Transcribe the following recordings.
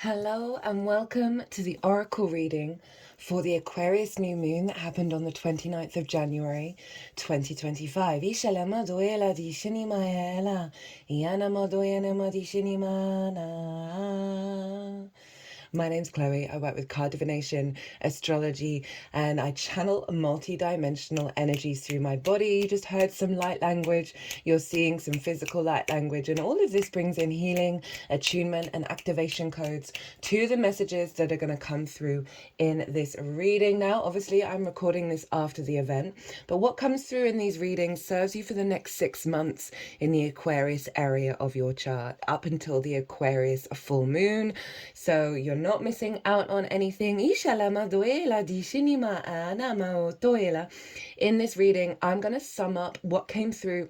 Hello and welcome to the Oracle reading for the Aquarius new moon that happened on the 29th of January 2025. Ishala madoela di shinimaela, iana madoena madi shinimana. My name's Chloe. I work with card divination, astrology, and I channel multi-dimensional energies through my body. You just heard some light language. You're seeing some physical light language, and all of this brings in healing, attunement, and activation codes to the messages that are going to come through in this reading. Now, obviously, I'm recording this after the event, but what comes through in these readings serves you for the next 6 months in the Aquarius area of your chart, up until the Aquarius full moon. So you're not missing out on anything. In this reading, I'm going to sum up what came through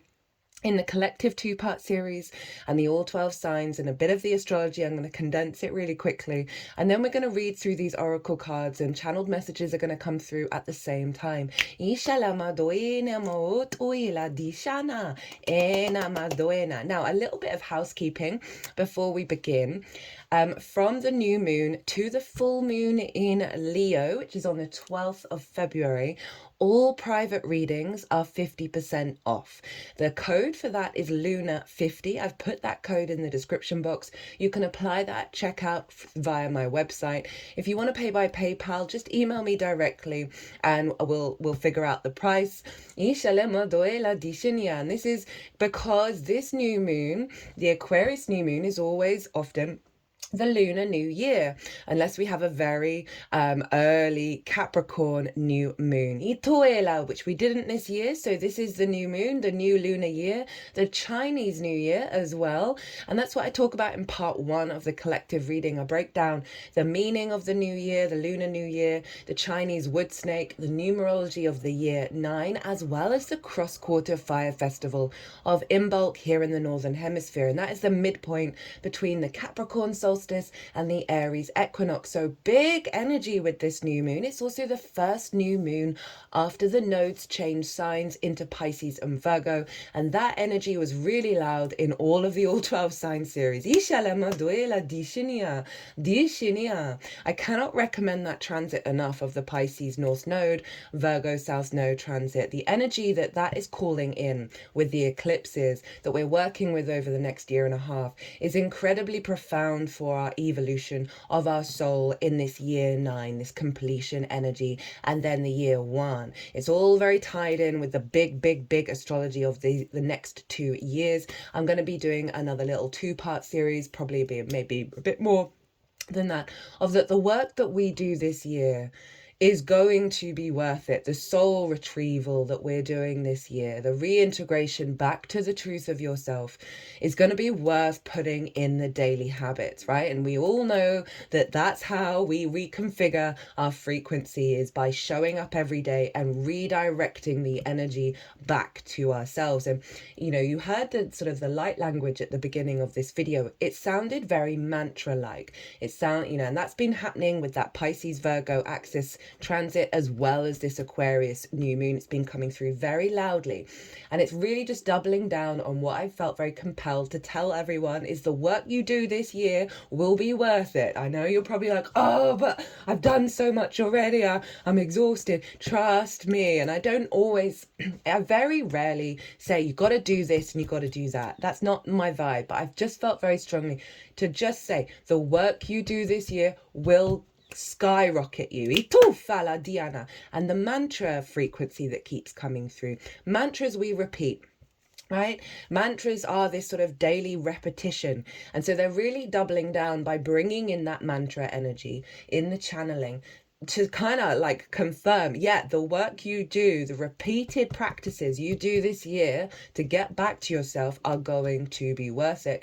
in the collective 2-part series and the all 12 signs and a bit of the astrology. I'm going to condense it really quickly, and then we're going to read through these oracle cards, and channeled messages are going to come through at the same time. Now, a little bit of housekeeping before we begin. From the new moon to the full moon in Leo, which is on the 12th of February, all private readings are 50% off. The code for that is Luna50. I've put that code in the description box. You can apply that at checkout via my website. If you want to pay by PayPal, just email me directly and we'll figure out the price. And this is because this new moon, the Aquarius new moon, is always often the lunar new year, unless we have a very early Capricorn new moon, Itoela, which we didn't this year. So this is the new moon, the new lunar year, the Chinese new year as well. And that's what I talk about in part 1 of the collective reading. I break down the meaning of the new year, the lunar new year, the Chinese wood snake, the numerology of the year 9, as well as the cross-quarter fire festival of Imbolc here in the Northern Hemisphere. And that is the midpoint between the Capricorn solstice and the Aries equinox. So big energy with this new moon. It's also the first new moon after the nodes changed signs into Pisces and Virgo, and that energy was really loud in all of the all 12 sign series. I cannot recommend that transit enough of the Pisces North Node, Virgo South Node transit. The energy that is calling in with the eclipses that we're working with over the next year and a half is incredibly profound for our evolution of our soul in this year 9, this completion energy, and then the year 1. It's all very tied in with the big astrology of the next 2 years. I'm going to be doing another little 2-part series, probably maybe a bit more than that, of the work that we do this year is going to be worth it. The soul retrieval that we're doing this year, the reintegration back to the truth of yourself, is going to be worth putting in the daily habits, right? And we all know that that's how we reconfigure our frequency, is by showing up every day and redirecting the energy back to ourselves. And you heard the sort of the light language at the beginning of this video. It sounded very mantra like. And that's been happening with that Pisces Virgo axis transit, as well as this Aquarius new moon. It's been coming through very loudly, and it's really just doubling down on what I felt very compelled to tell everyone is the work you do this year will be worth it. I know you're probably like, oh, but I've done so much already, I'm exhausted. Trust me. And I very rarely say you got to do this and you got to do that. That's not my vibe, but I've just felt very strongly to just say the work you do this year will skyrocket you. And the mantra frequency that keeps coming through. Mantras we repeat. Right? Mantras are this sort of daily repetition. And so they're really doubling down by bringing in that mantra energy in the channeling to kind of like confirm, the work you do, the repeated practices you do this year to get back to yourself are going to be worth it.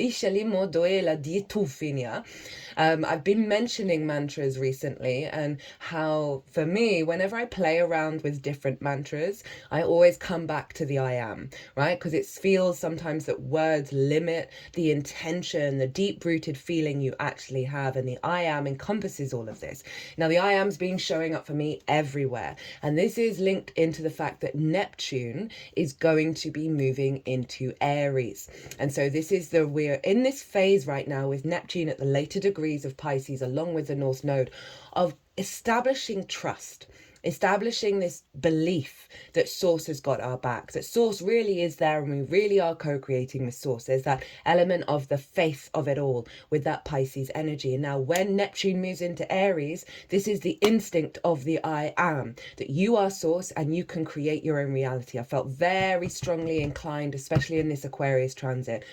I've been mentioning mantras recently, and how for me, whenever I play around with different mantras, I always come back to the I am, right? Because it feels sometimes that words limit the intention, the deep rooted feeling you actually have, and the I am encompasses all of this. Now the I am's been been showing up for me everywhere. And this is linked into the fact that Neptune is going to be moving into Aries. And so this is we're in this phase right now with Neptune at the later degrees of Pisces, along with the North Node, of establishing trust, establishing this belief that Source has got our back, that Source really is there and we really are co-creating with Source. There's that element of the faith of it all with that Pisces energy. And now when Neptune moves into Aries, this is the instinct of the I am, that you are Source and you can create your own reality. I felt very strongly inclined, especially in this Aquarius transit.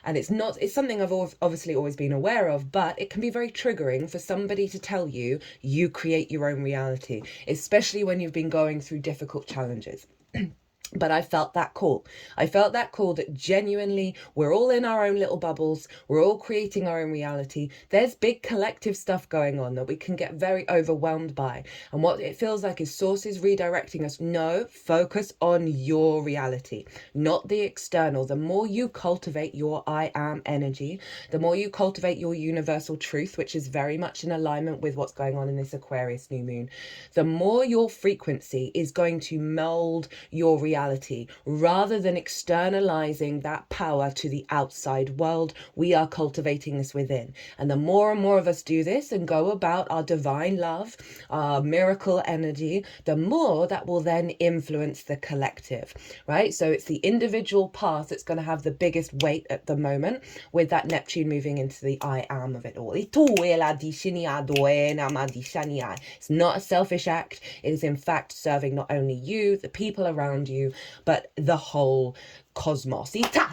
And it's something I've obviously always been aware of, but it can be very triggering for somebody to tell you, you create your own reality, especially when you've been going through difficult challenges. But I felt that call. I felt that call that genuinely we're all in our own little bubbles. We're all creating our own reality. There's big collective stuff going on that we can get very overwhelmed by. And what it feels like is Source is redirecting us. No, focus on your reality, not the external. The more you cultivate your I am energy, the more you cultivate your universal truth, which is very much in alignment with what's going on in this Aquarius new moon, the more your frequency is going to mold your reality. Rather than externalizing that power to the outside world, we are cultivating this within. And the more and more of us do this and go about our divine love, our miracle energy, the more that will then influence the collective, right? So it's the individual path that's going to have the biggest weight at the moment with that Neptune moving into the I am of it all. It's not a selfish act. It is in fact serving not only you, the people around you, but the whole cosmos. Now,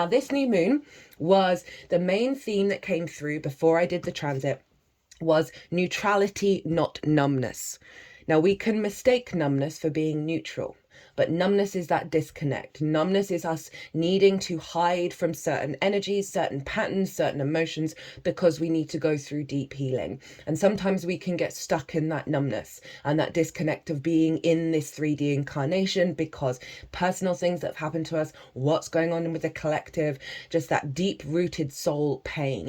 this new moon was the main theme that came through before I did the transit was neutrality, not numbness. Now, we can mistake numbness for being neutral. But numbness is that disconnect. Numbness is us needing to hide from certain energies, certain patterns, certain emotions, because we need to go through deep healing. And sometimes we can get stuck in that numbness and that disconnect of being in this 3D incarnation because personal things that have happened to us, what's going on with the collective, just that deep-rooted soul pain.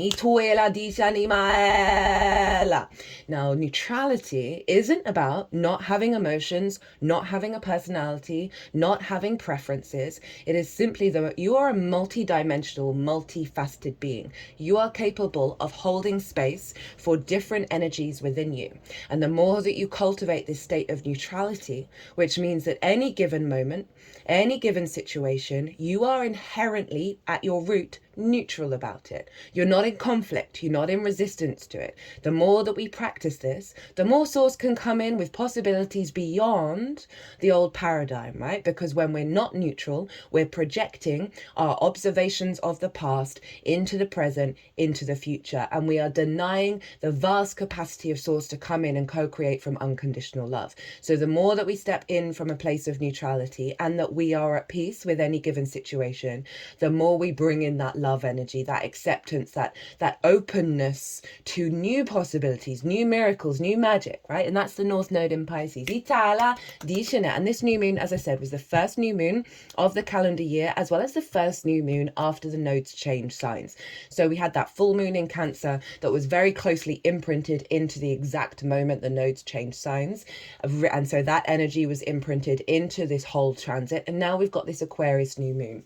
Now, neutrality isn't about not having emotions, not having a personality, not having preferences. It is simply that you are a multi-dimensional, multifaceted being. You are capable of holding space for different energies within you. And the more that you cultivate this state of neutrality, which means that any given moment, any given situation, you are inherently at your root neutral about it. You're not in conflict. You're not in resistance to it. The more that we practice this, the more Source can come in with possibilities beyond the old paradigm, right? Because when we're not neutral, we're projecting our observations of the past into the present, into the future, and we are denying the vast capacity of Source to come in and co-create from unconditional love. So the more that we step in from a place of neutrality and that we are at peace with any given situation, the more we bring in that love energy, that acceptance, that openness to new possibilities, new miracles, new magic, right? And that's the North Node in Pisces. And this new moon, as I said, was the first new moon of the calendar year, as well as the first new moon after the nodes change signs. So we had that full moon in Cancer that was very closely imprinted into the exact moment the nodes change signs. And so that energy was imprinted into this whole transit. And now we've got this Aquarius new moon.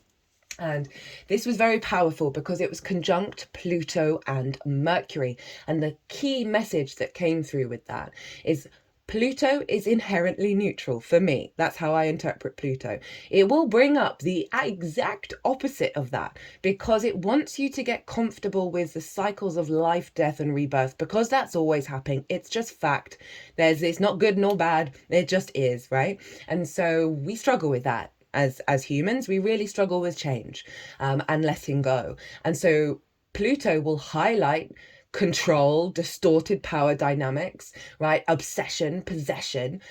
And this was very powerful because it was conjunct Pluto and Mercury. And the key message that came through with that is Pluto is inherently neutral for me. That's how I interpret Pluto. It will bring up the exact opposite of that because it wants you to get comfortable with the cycles of life, death, and rebirth, because that's always happening. It's just fact. It's not good nor bad. It just is, right? And so we struggle with that. As humans, we really struggle with change and letting go. And so Pluto will highlight control, distorted power dynamics, right? Obsession, possession,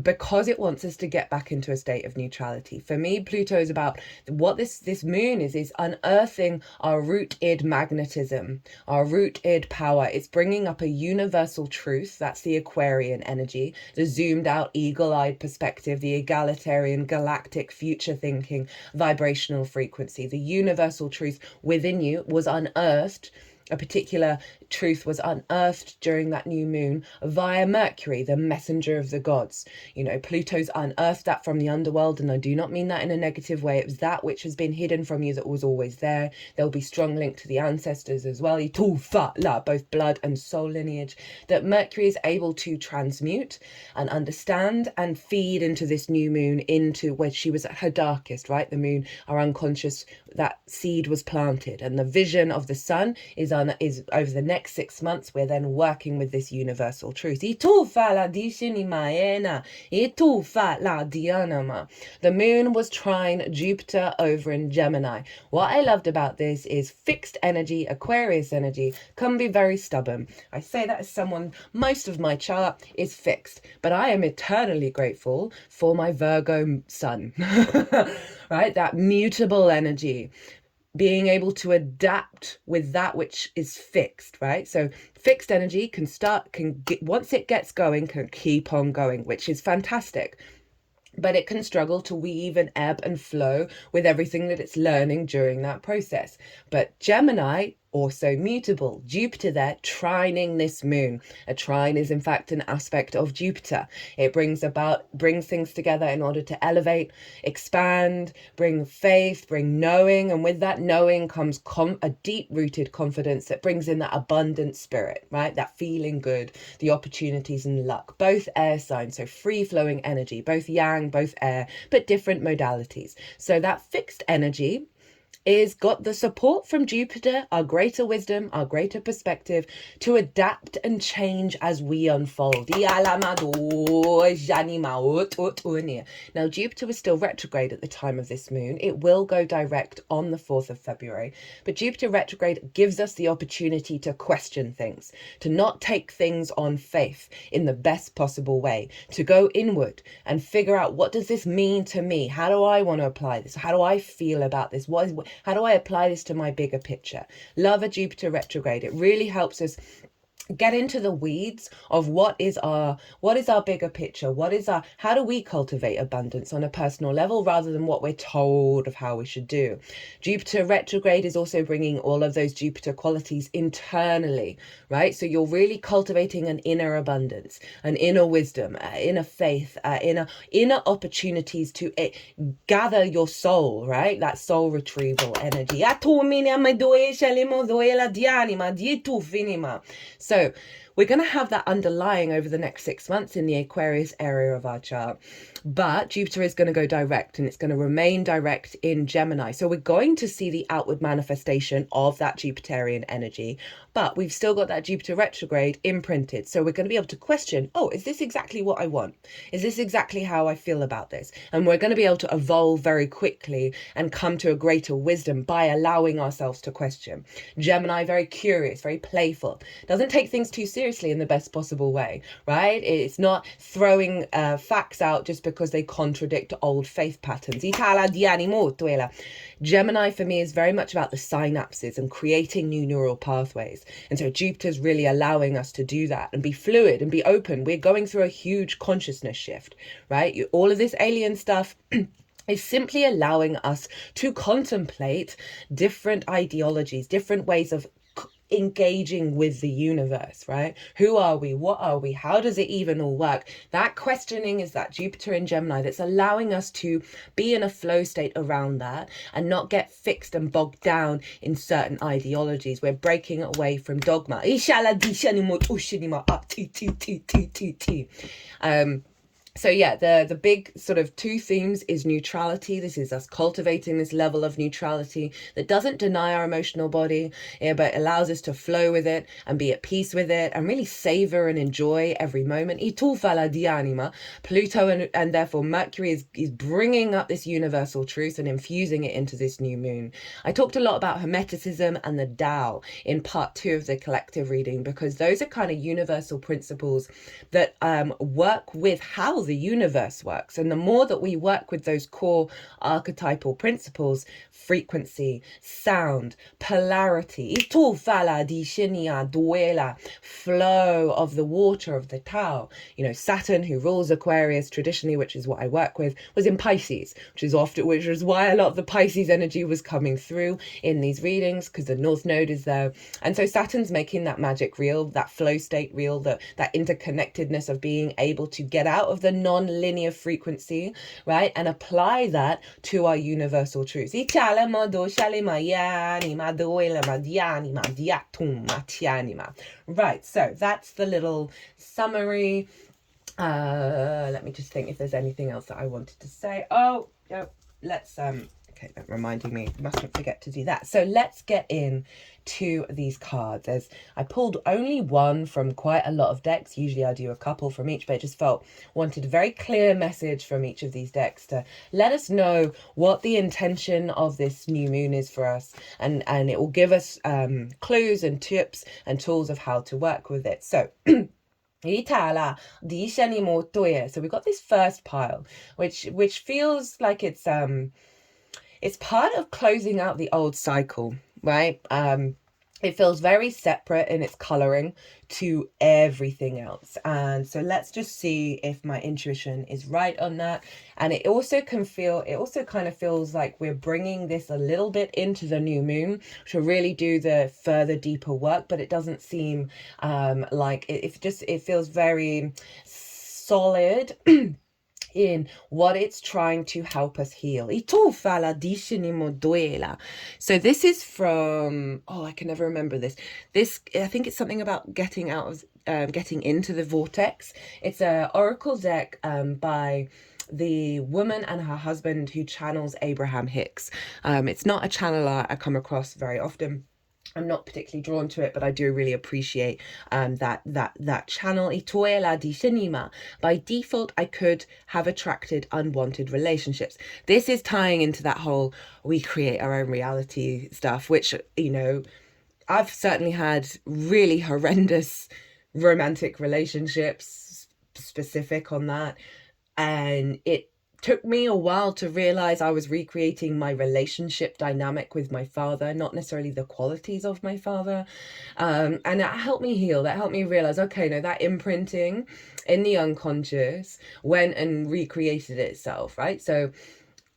because it wants us to get back into a state of neutrality. For me, Pluto is about what this moon is unearthing our root-id magnetism, our root-id power. It's bringing up a universal truth. That's the Aquarian energy, the zoomed out, eagle-eyed perspective, the egalitarian, galactic, future thinking, vibrational frequency. The universal truth within you was unearthed a particular truth was unearthed during that new moon via Mercury, the messenger of the gods. You know, Pluto's unearthed that from the underworld, and I do not mean that in a negative way. It was that which has been hidden from you that was always there. There'll be strong link to the ancestors as well, both blood and soul lineage, that Mercury is able to transmute and understand and feed into this new moon, into where she was at her darkest, right? The moon, our unconscious, that seed was planted, and the vision of the sun is over the next 6 months. We're then working with this universal truth. The moon was trine Jupiter over in Gemini. What I loved about this is fixed energy, Aquarius energy, can be very stubborn. I say that as someone, most of my chart is fixed, but I am eternally grateful for my Virgo sun, right? That mutable energy, being able to adapt with that which is fixed, right? So fixed energy once it gets going, can keep on going, which is fantastic. But it can struggle to weave and ebb and flow with everything that it's learning during that process. But Gemini, also mutable. Jupiter there trining this moon. A trine is in fact an aspect of Jupiter. It brings things together in order to elevate, expand, bring faith, bring knowing, and with that knowing comes a deep-rooted confidence that brings in that abundant spirit, right? That feeling good, the opportunities and luck. Both air signs, so free-flowing energy, both yang, both air, but different modalities. So that fixed energy is got the support from Jupiter, our greater wisdom, our greater perspective, to adapt and change as we unfold. Now, Jupiter was still retrograde at the time of this moon. It will go direct on the 4th of February. But Jupiter retrograde gives us the opportunity to question things, to not take things on faith in the best possible way, to go inward and figure out, what does this mean to me? How do I want to apply this? How do I feel about this? How do I apply this to my bigger picture? Love a Jupiter retrograde. It really helps us get into the weeds of what is our bigger picture, how do we cultivate abundance on a personal level rather than what we're told of how we should do. Jupiter retrograde is also bringing all of those Jupiter qualities internally, right? So you're really cultivating an inner abundance, an inner wisdom, inner faith, inner opportunities to gather your soul, right? That soul retrieval energy. So we're going to have that underlying over the next 6 months in the Aquarius area of our chart. But Jupiter is going to go direct, and it's going to remain direct in Gemini. So we're going to see the outward manifestation of that Jupiterian energy, but we've still got that Jupiter retrograde imprinted. So we're going to be able to question, is this exactly what I want? Is this exactly how I feel about this? And we're going to be able to evolve very quickly and come to a greater wisdom by allowing ourselves to question. Gemini, very curious, very playful, doesn't take things too seriously in the best possible way, right? It's not throwing facts out just because they contradict old faith patterns. Gemini for me is very much about the synapses and creating new neural pathways. And so Jupiter's really allowing us to do that and be fluid and be open. We're going through a huge consciousness shift, right? All of this alien stuff is simply allowing us to contemplate different ideologies, different ways of engaging with the universe, right? Who are we? What are we? How does it even all work? That questioning is that Jupiter in Gemini that's allowing us to be in a flow state around that and not get fixed and bogged down in certain ideologies. We're breaking away from dogma. So yeah, the big sort of two themes is neutrality. This is us cultivating this level of neutrality that doesn't deny our emotional body, but allows us to flow with it and be at peace with it and really savor and enjoy every moment. Pluto and therefore Mercury is bringing up this universal truth and infusing it into this new moon. I talked a lot about Hermeticism and the Tao in part 2 of the collective reading, because those are kind of universal principles that work with how the universe works. And the more that we work with those core archetypal principles, frequency, sound, polarity, flow of the water of the Tao. You know, Saturn, who rules Aquarius traditionally, which is what I work with, was in Pisces, which is why a lot of the Pisces energy was coming through in these readings, because the North Node is there. And so Saturn's making that magic real, that flow state real, that interconnectedness of being able to get out of the non-linear frequency, right, and apply that to our universal truths. Right, so that's the little summary. Let me just think if there's anything else that I wanted to say. Oh, yeah, let's okay, that reminding me, mustn't forget to do that. So let's get in to these cards. I pulled only one from quite a lot of decks. Usually I do a couple from each, but I just wanted a very clear message from each of these decks to let us know what the intention of this new moon is for us, and it will give us clues and tips and tools of how to work with it. So so we've got this first pile, which feels like it's part of closing out the old cycle, right? It feels very separate in its coloring to everything else. And so let's just see if my intuition is right on that. And it also kind of feels like we're bringing this a little bit into the new moon to really do the further deeper work, but it doesn't seem like it feels very solid in what it's trying to help us heal. So this is from, I can never remember this. I think it's something about getting into the vortex. It's a oracle deck by the woman and her husband who channels Abraham Hicks. It's not a channeler I come across very often. I'm not particularly drawn to it, but I do really appreciate that channel. By default, I could have attracted unwanted relationships. This is tying into that whole we create our own reality stuff, which, you know, I've certainly had really horrendous romantic relationships, specific on that. And it took me a while to realize I was recreating my relationship dynamic with my father, not necessarily the qualities of my father. And that helped me heal. That helped me realize, okay, no, that imprinting in the unconscious went and recreated itself, right? So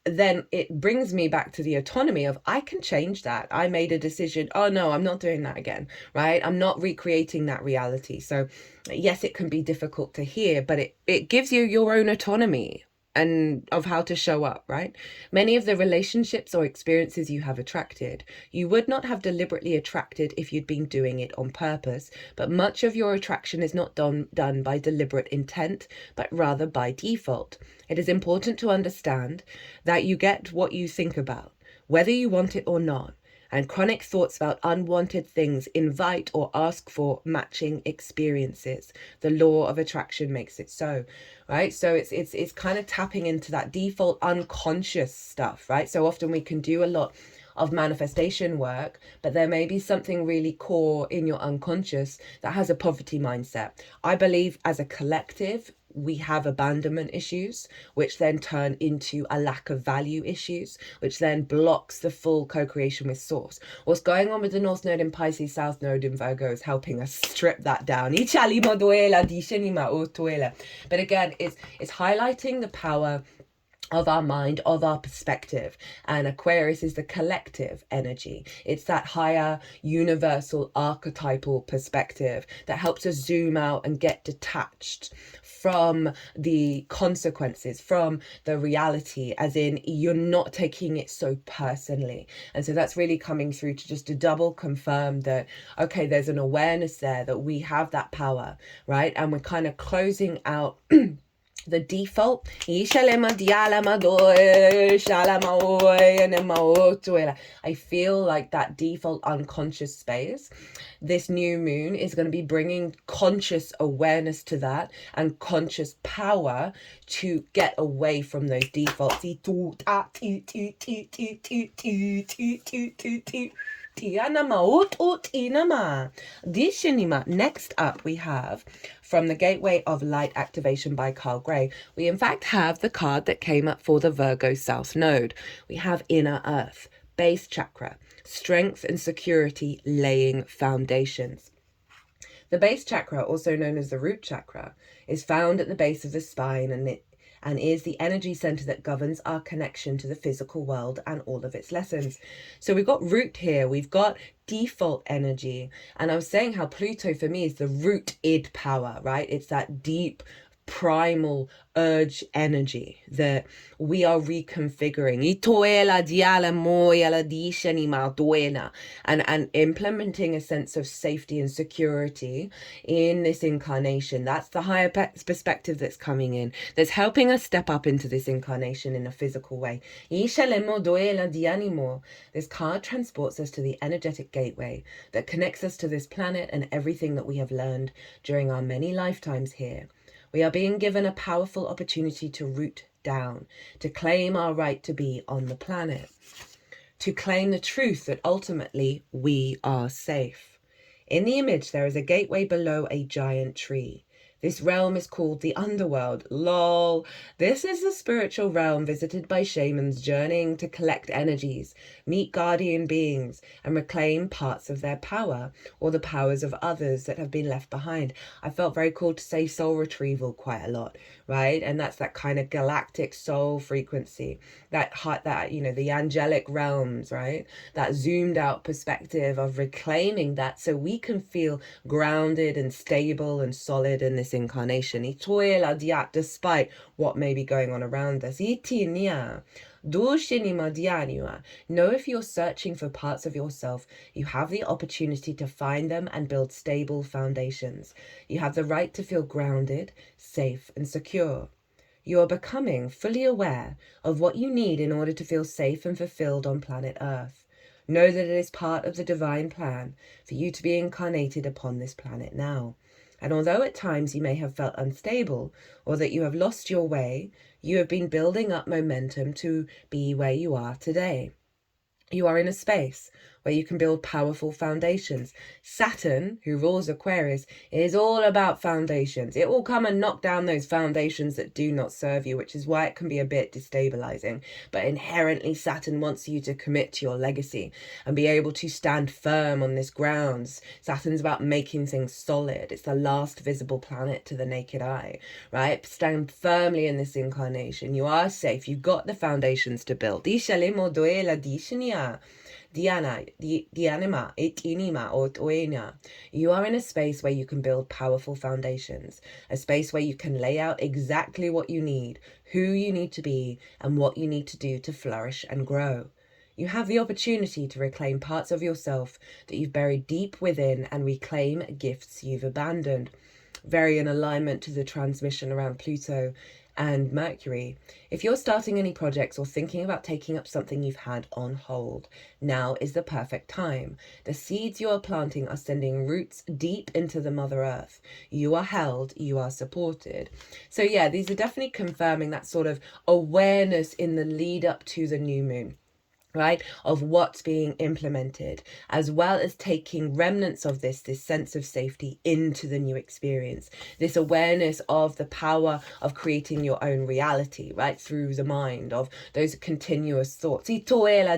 then it brings me back to the autonomy of I can change that. I made a decision. Oh no, I'm not doing that again, right? I'm not recreating that reality. So yes, it can be difficult to hear, but it gives you your own autonomy and of how to show up, right? Many of the relationships or experiences you have attracted, you would not have deliberately attracted if you'd been doing it on purpose, but much of your attraction is not done by deliberate intent, but rather by default. It is important to understand that you get what you think about, whether you want it or not. And chronic thoughts about unwanted things invite or ask for matching experiences. The law of attraction makes it so, right? So it's kind of tapping into that default unconscious stuff, right? So often we can do a lot of manifestation work, but there may be something really core in your unconscious that has a poverty mindset. I believe as a collective, we have abandonment issues, which then turn into a lack of value issues, which then blocks the full co-creation with source. What's going on with the North Node in Pisces, South Node in Virgo is helping us strip that down. But again, it's highlighting the power of our mind, of our perspective. And Aquarius is the collective energy. It's that higher universal archetypal perspective that helps us zoom out and get detached from the consequences, from the reality, as in you're not taking it so personally. And so that's really coming through to double confirm that, okay, there's an awareness there that we have that power, right? And we're kind of closing out the default. I feel like that default unconscious space, this new moon is going to be bringing conscious awareness to that and conscious power to get away from those defaults. Next up, we have from the Gateway of Light Activation by Carl Gray. We in fact have the card that came up for the Virgo South Node. We have Inner Earth, Base Chakra, Strength and Security, laying foundations. The base chakra, also known as the root chakra, is found at the base of the spine and is the energy center that governs our connection to the physical world and all of its lessons. So we've got root here, we've got default energy, and I was saying how Pluto for me is the root id power, right? It's that deep primal urge energy that we are reconfiguring and implementing a sense of safety and security in this incarnation. That's the higher perspective that's coming in, that's helping us step up into this incarnation in a physical way. This card transports us to the energetic gateway that connects us to this planet and everything that we have learned during our many lifetimes here. We are being given a powerful opportunity to root down, to claim our right to be on the planet, to claim the truth that ultimately we are safe. In the image, there is a gateway below a giant tree. This realm is called the underworld. Lol. This is the spiritual realm visited by shamans journeying to collect energies, meet guardian beings, and reclaim parts of their power or the powers of others that have been left behind. I felt very called to say soul retrieval quite a lot, right? And that's that kind of galactic soul frequency, that the angelic realms, right? That zoomed out perspective of reclaiming that so we can feel grounded and stable and solid in this incarnation, despite what may be going on around us. Know if you're searching for parts of yourself, you have the opportunity to find them and build stable foundations. You have the right to feel grounded, safe, and secure. You are becoming fully aware of what you need in order to feel safe and fulfilled on planet Earth. Know that it is part of the divine plan for you to be incarnated upon this planet now. And although at times you may have felt unstable or that you have lost your way, you have been building up momentum to be where you are today. You are in a space where you can build powerful foundations. Saturn, who rules Aquarius, is all about foundations. It will come and knock down those foundations that do not serve you, which is why it can be a bit destabilizing. But inherently, Saturn wants you to commit to your legacy and be able to stand firm on this ground. Saturn's about making things solid. It's the last visible planet to the naked eye, right? Stand firmly in this incarnation. You are safe. You've got the foundations to build. Diana, dianima, it inima, or toena. You are in a space where you can build powerful foundations, a space where you can lay out exactly what you need, who you need to be, and what you need to do to flourish and grow. You have the opportunity to reclaim parts of yourself that you've buried deep within and reclaim gifts you've abandoned. Very in alignment to the transmission around Pluto and Mercury. If you're starting any projects or thinking about taking up something you've had on hold, now is the perfect time. The seeds you are planting are sending roots deep into the Mother Earth. You are held, you are supported. So yeah, these are definitely confirming that sort of awareness in the lead up to the new moon, right, of what's being implemented, as well as taking remnants of this sense of safety into the new experience, this awareness of the power of creating your own reality, right, through the mind, of those continuous thoughts. And I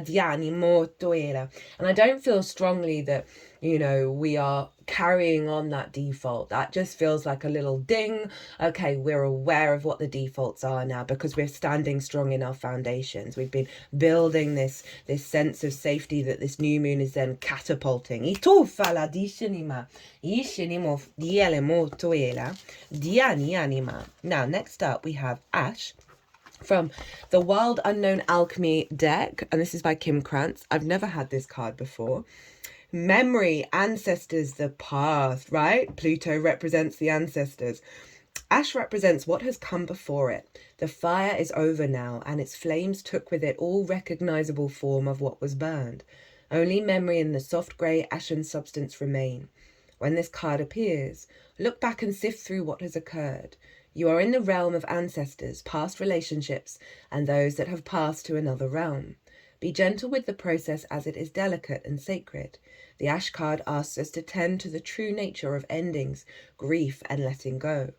don't feel strongly that, we are carrying on that default. That just feels like a little ding. Okay, we're aware of what the defaults are now because we're standing strong in our foundations. We've been building this sense of safety that this new moon is then catapulting. Now, next up we have Ash from the Wild Unknown Alchemy deck, and this is by Krans. I've never had this card before. Memory, ancestors, the past, right? Pluto represents the ancestors. Ash represents what has come before it. The fire is over now, and its flames took with it all recognizable form of what was burned. Only memory and the soft grey ashen substance remain. When this card appears, look back and sift through what has occurred. You are in the realm of ancestors, past relationships, and those that have passed to another realm. Be gentle with the process as it is delicate and sacred. The Ash card asks us to tend to the true nature of endings, grief, and letting go.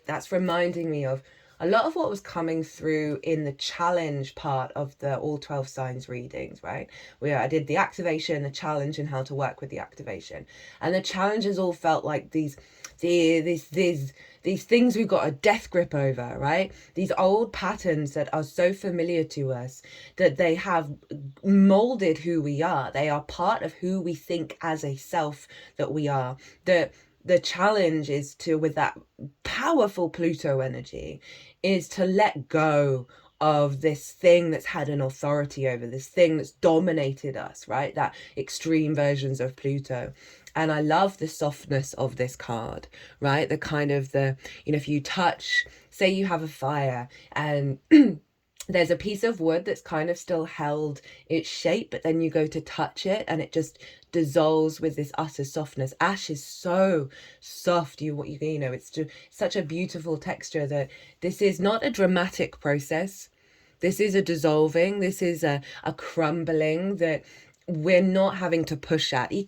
That's reminding me of a lot of what was coming through in the challenge part of the all 12 signs readings, right? Where I did the activation, the challenge, and how to work with the activation. And the challenges all felt like these things we've got a death grip over, right? These old patterns that are so familiar to us, that they have molded who we are. They are part of who we think as a self that we are. The challenge is to, with that powerful Pluto energy, is to let go of this thing that's had an authority over, this thing that's dominated us, right? That extreme versions of Pluto. And I love the softness of this card, right? The kind of if you touch, say you have a fire and there's a piece of wood that's kind of still held its shape, but then you go to touch it and it just dissolves with this utter softness. Ash is so soft. It's just such a beautiful texture that this is not a dramatic process. This is a dissolving. This is a crumbling that we're not having to push at. You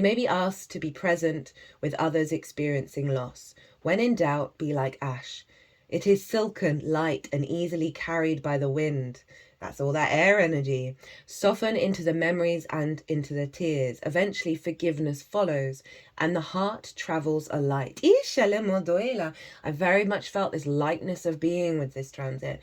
may be asked to be present with others experiencing loss. When in doubt, be like ash. It is silken, light, and easily carried by the wind. That's all that air energy. Soften into the memories and into the tears. Eventually forgiveness follows and the heart travels a light. I very much felt this lightness of being with this transit.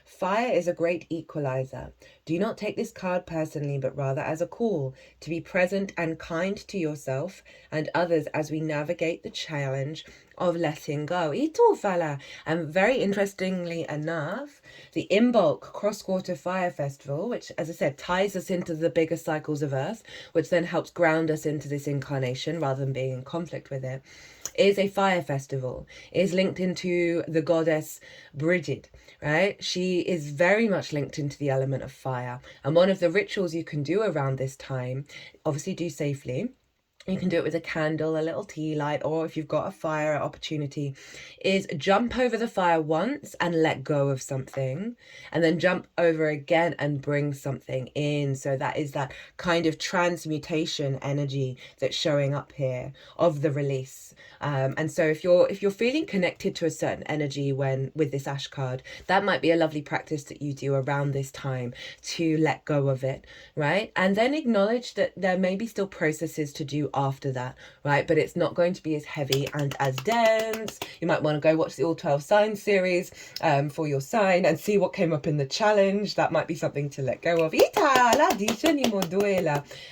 Fire is a great equalizer. Do not take this card personally, but rather as a call to be present and kind to yourself and others as we navigate the challenge of letting go. And very interestingly enough, the Imbolc Crosswater Fire Festival, which, as I said, ties us into the bigger cycles of Earth, which then helps ground us into this incarnation rather than being in conflict with it, is a fire festival. It is linked into the goddess Bridget, right? She is very much linked into the element of fire. And one of the rituals you can do around this time, obviously do safely, you can do it with a candle, a little tea light, or if you've got a fire opportunity, is jump over the fire once and let go of something, and then jump over again and bring something in. So that is that kind of transmutation energy that's showing up here of the release. And so if you're feeling connected to a certain energy with this ash card, that might be a lovely practice that you do around this time to let go of it, right? And then acknowledge that there may be still processes to do after that, right? But it's not going to be as heavy and as dense. You might want to go watch the All 12 Signs series for your sign and see what came up in the challenge. That might be something to let go of.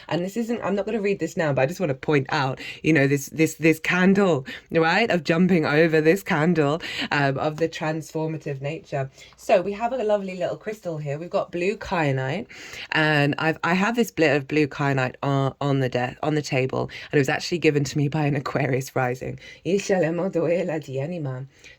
And this isn't, I'm not going to read this now, but I just want to point out, this candle, right, of jumping over this candle of the transformative nature. So we have a lovely little crystal here. We've got blue kyanite, and I have this bit of blue kyanite on the table, and it was actually given to me by an Aquarius rising.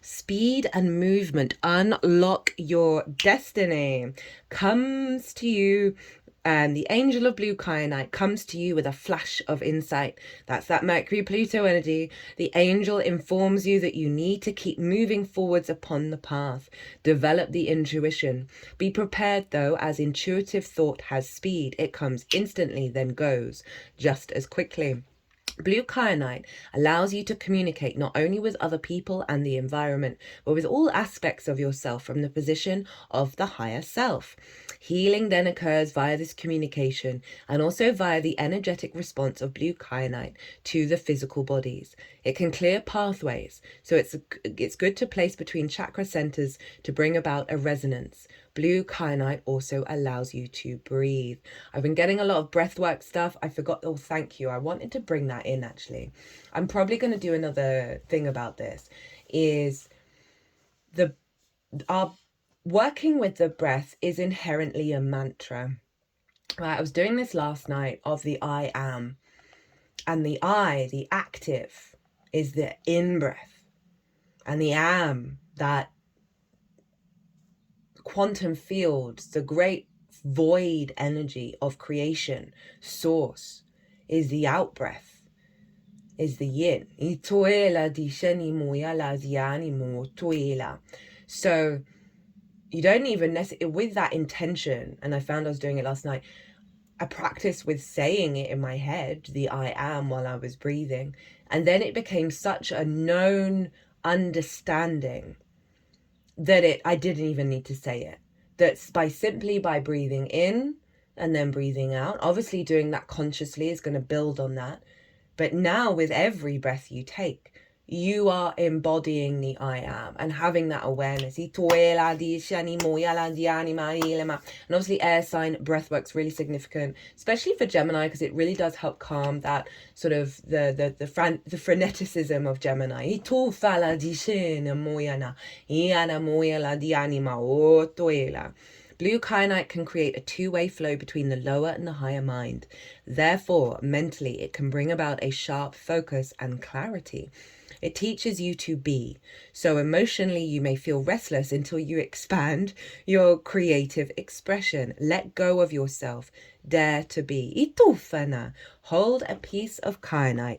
Speed and movement, unlock your destiny, comes to you. And the angel of blue kyanite comes to you with a flash of insight. That's that Mercury-Pluto energy. The angel informs you that you need to keep moving forwards upon the path. Develop the intuition. Be prepared, though, as intuitive thought has speed. It comes instantly, then goes just as quickly. Blue kyanite allows you to communicate not only with other people and the environment, but with all aspects of yourself from the position of the higher self. Healing then occurs via this communication and also via the energetic response of blue kyanite to the physical bodies. It can clear pathways, so it's good to place between chakra centers to bring about a resonance. Blue kyanite also allows you to breathe. I've been getting a lot of breathwork stuff. I forgot. Oh, thank you. I wanted to bring that in, actually. I'm probably going to do another thing about this. Our working with the breath is inherently a mantra. Right, I was doing this last night of the I am. And the I, the active, is the in-breath. And the am, that quantum field, the great void energy of creation, source, is the out-breath. is the yin. Itoela di sheni moyala diani mo toela. So you don't even necessarily, with that intention, and I found I was doing it last night, I practiced with saying it in my head, the I am, while I was breathing. And then it became such a known understanding that I didn't even need to say it. That's simply by breathing in and then breathing out. Obviously doing that consciously is going to build on that. But now with every breath you take, you are embodying the I am and having that awareness. And obviously air sign breath work's really significant, especially for Gemini, because it really does help calm that sort of the freneticism of Gemini. Blue kyanite can create a two-way flow between the lower and the higher mind. Therefore, mentally, it can bring about a sharp focus and clarity. It teaches you to be. So emotionally, you may feel restless until you expand your creative expression. Let go of yourself. Dare to be. Itufana. Hold a piece of kyanite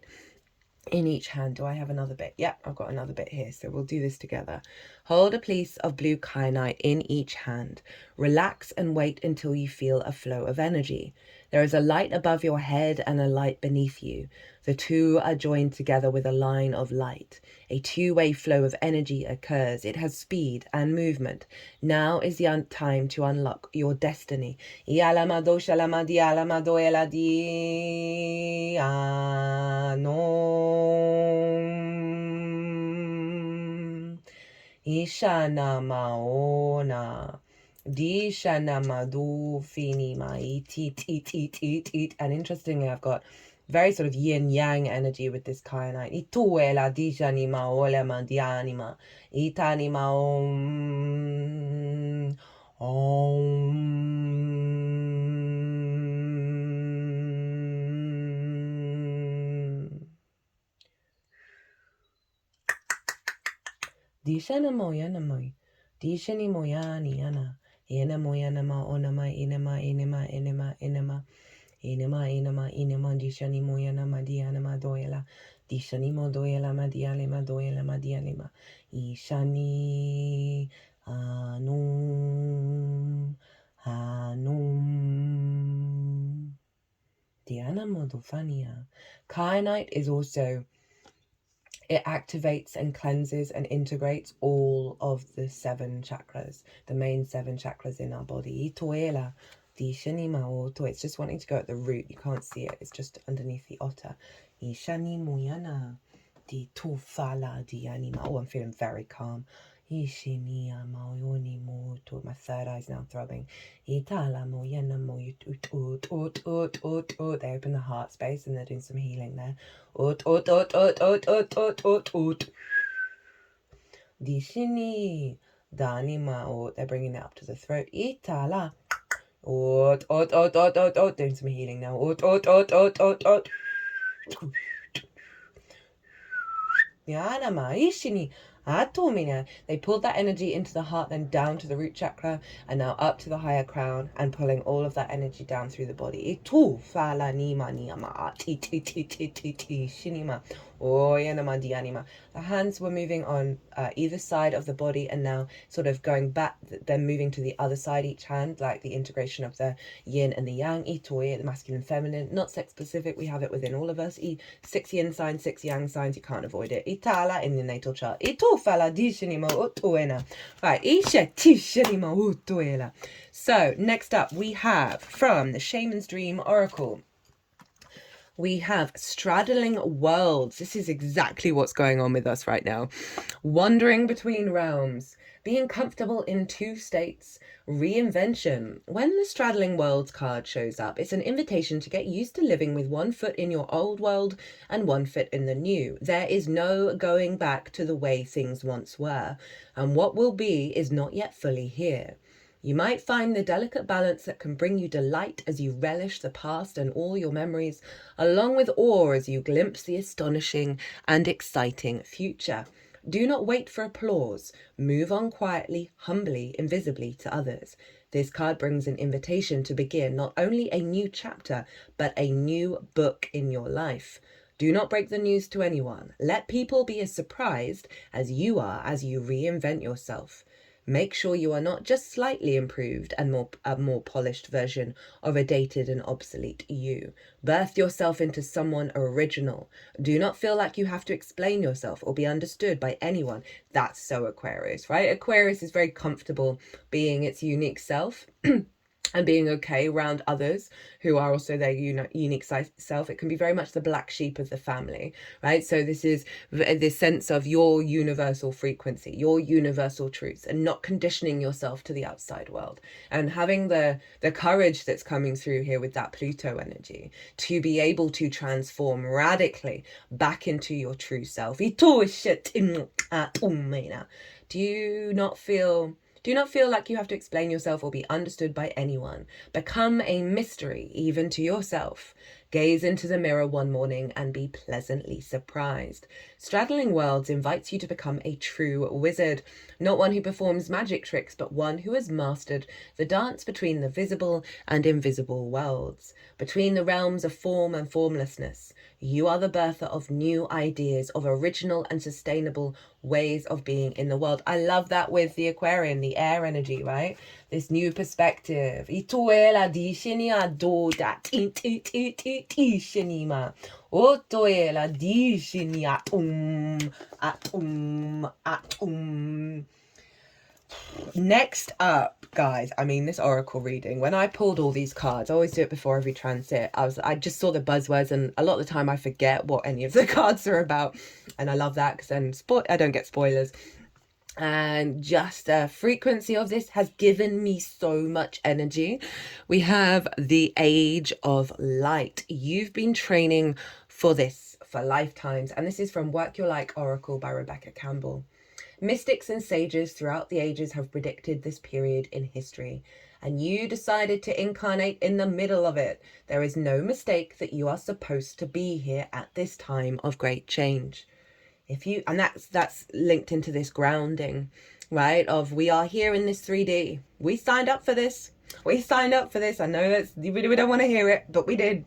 in each hand. Do I have another bit? Yep, I've got another bit here, so we'll do this together. Hold a piece of blue kyanite in each hand. Relax and wait until you feel a flow of energy. There is a light above your head and a light beneath you. The two are joined together with a line of light. A two-way flow of energy occurs. It has speed and movement. Now is the time to unlock your destiny. Ishana maona. Dishana madu fini mai tit. And interestingly, I've got very sort of yin yang energy with this kyanite. Ituela dishani maola mandianima. Itani maom. Om. Dishana moyana moy. Dishani moyani yana. Ina moyana ma onama inema. Inema dishani moyana madiana madoyela. Dishani modoyela madiale madoyela madianima. Ishani anum. Diana modofania. Kyanite is also, it activates and cleanses and integrates all of the 7 chakras, the main 7 chakras in our body. Itoela, Dishanima Oto. It's just wanting to go at the root. You can't see it. It's just underneath the otter. Ishani Muyana, Di Tufala Dianima. Oh, I'm feeling very calm. Ishinia Mauyoni Moto. My third eye's now throbbing. Itala Moyana Moyut. They open the heart space and they're doing some healing there. Dishini Danima. They're bringing it up to the throat. Itala. Doing some healing now. Yanama Ishini. Atomina. They pulled that energy into the heart, then down to the root chakra, and now up to the higher crown, and pulling all of that energy down through the body. Itu fala nima niyama ti shinima. Oh yanama dianima. The hands were moving on either side of the body, and now sort of going back, then moving to the other side each hand, like the integration of the yin and the yang. Itoy, the masculine, feminine, not sex specific. We have it within all of us. 6 yin signs, 6 yang signs. You can't avoid it. Itala in the natal chart. Ito fala dishinima utuena. Right, isha tishinima utuela. So next up we have from the Shaman's Dream Oracle. We have straddling worlds. This is exactly what's going on with us right now. Wandering between realms, being comfortable in 2 states, reinvention. When the straddling worlds card shows up, it's an invitation to get used to living with 1 foot in your old world and 1 foot in the new. There is no going back to the way things once were, and what will be is not yet fully here. You might find the delicate balance that can bring you delight as you relish the past and all your memories, along with awe as you glimpse the astonishing and exciting future. Do not wait for applause. Move on quietly, humbly, invisibly to others. This card brings an invitation to begin not only a new chapter, but a new book in your life. Do not break the news to anyone. Let people be as surprised as you are as you reinvent yourself. Make sure you are not just slightly improved and a more polished version of a dated and obsolete you. Birth yourself into someone original. Do not feel like you have to explain yourself or be understood by anyone. That's so Aquarius, right? Aquarius is very comfortable being its unique self. And being okay around others who are also their unique self. It can be very much the black sheep of the family, right? So this is this sense of your universal frequency, your universal truths, and not conditioning yourself to the outside world. And having the courage that's coming through here with that Pluto energy to be able to transform radically back into your true self. Do not feel like you have to explain yourself or be understood by anyone. Become a mystery, even to yourself. Gaze into the mirror one morning and be pleasantly surprised. Straddling Worlds invites you to become a true wizard, not one who performs magic tricks, but one who has mastered the dance between the visible and invisible worlds, between the realms of form and formlessness. You are the birther of new ideas, of original and sustainable ways of being in the world. I love that with the Aquarian, the air energy, right? This new perspective. Next up, guys, I mean, this oracle reading, when I pulled all these cards, I always do it before every transit. I just saw the buzzwords, and a lot of the time I forget what any of the cards are about, and I love that because then I don't get spoilers. And just the frequency of this has given me so much energy. We have the Age of Light. You've been training for this for lifetimes, and this is from Work Your Like Oracle by Rebecca Campbell. Mystics and sages throughout the ages have predicted this period in history, and you decided to incarnate in the middle of it. There is no mistake that you are supposed to be here at this time of great change. And that's linked into this grounding, right? Of we are here in this 3D. We signed up for this. We signed up for this. I know that we don't want to hear it, but we did.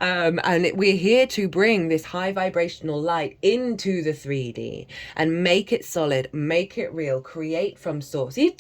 And we're here to bring this high vibrational light into the 3D and make it solid, make it real, create from source. If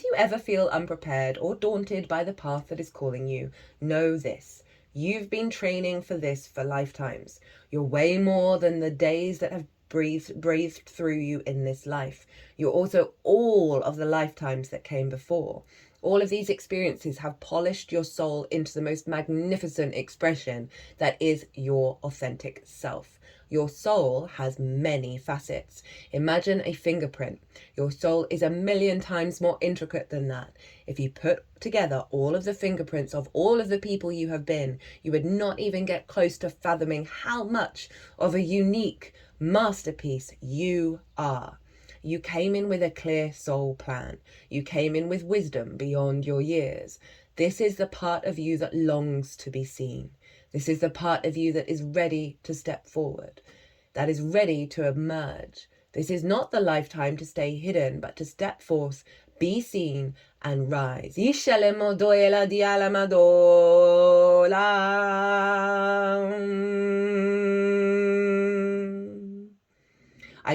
you ever feel unprepared or daunted by the path that is calling you, know this. You've been training for this for lifetimes. You're way more than the days that have breathed through you in this life. You're also all of the lifetimes that came before. All of these experiences have polished your soul into the most magnificent expression that is your authentic self. Your soul has many facets. Imagine a fingerprint. Your soul is 1,000,000 times more intricate than that. If you put together all of the fingerprints of all of the people you have been, you would not even get close to fathoming how much of a unique masterpiece you are. You came in with a clear soul plan. You came in with wisdom beyond your years. This is the part of you that longs to be seen. This is the part of you that is ready to step forward, that is ready to emerge. This is not the lifetime to stay hidden, but to step forth, be seen, and rise. I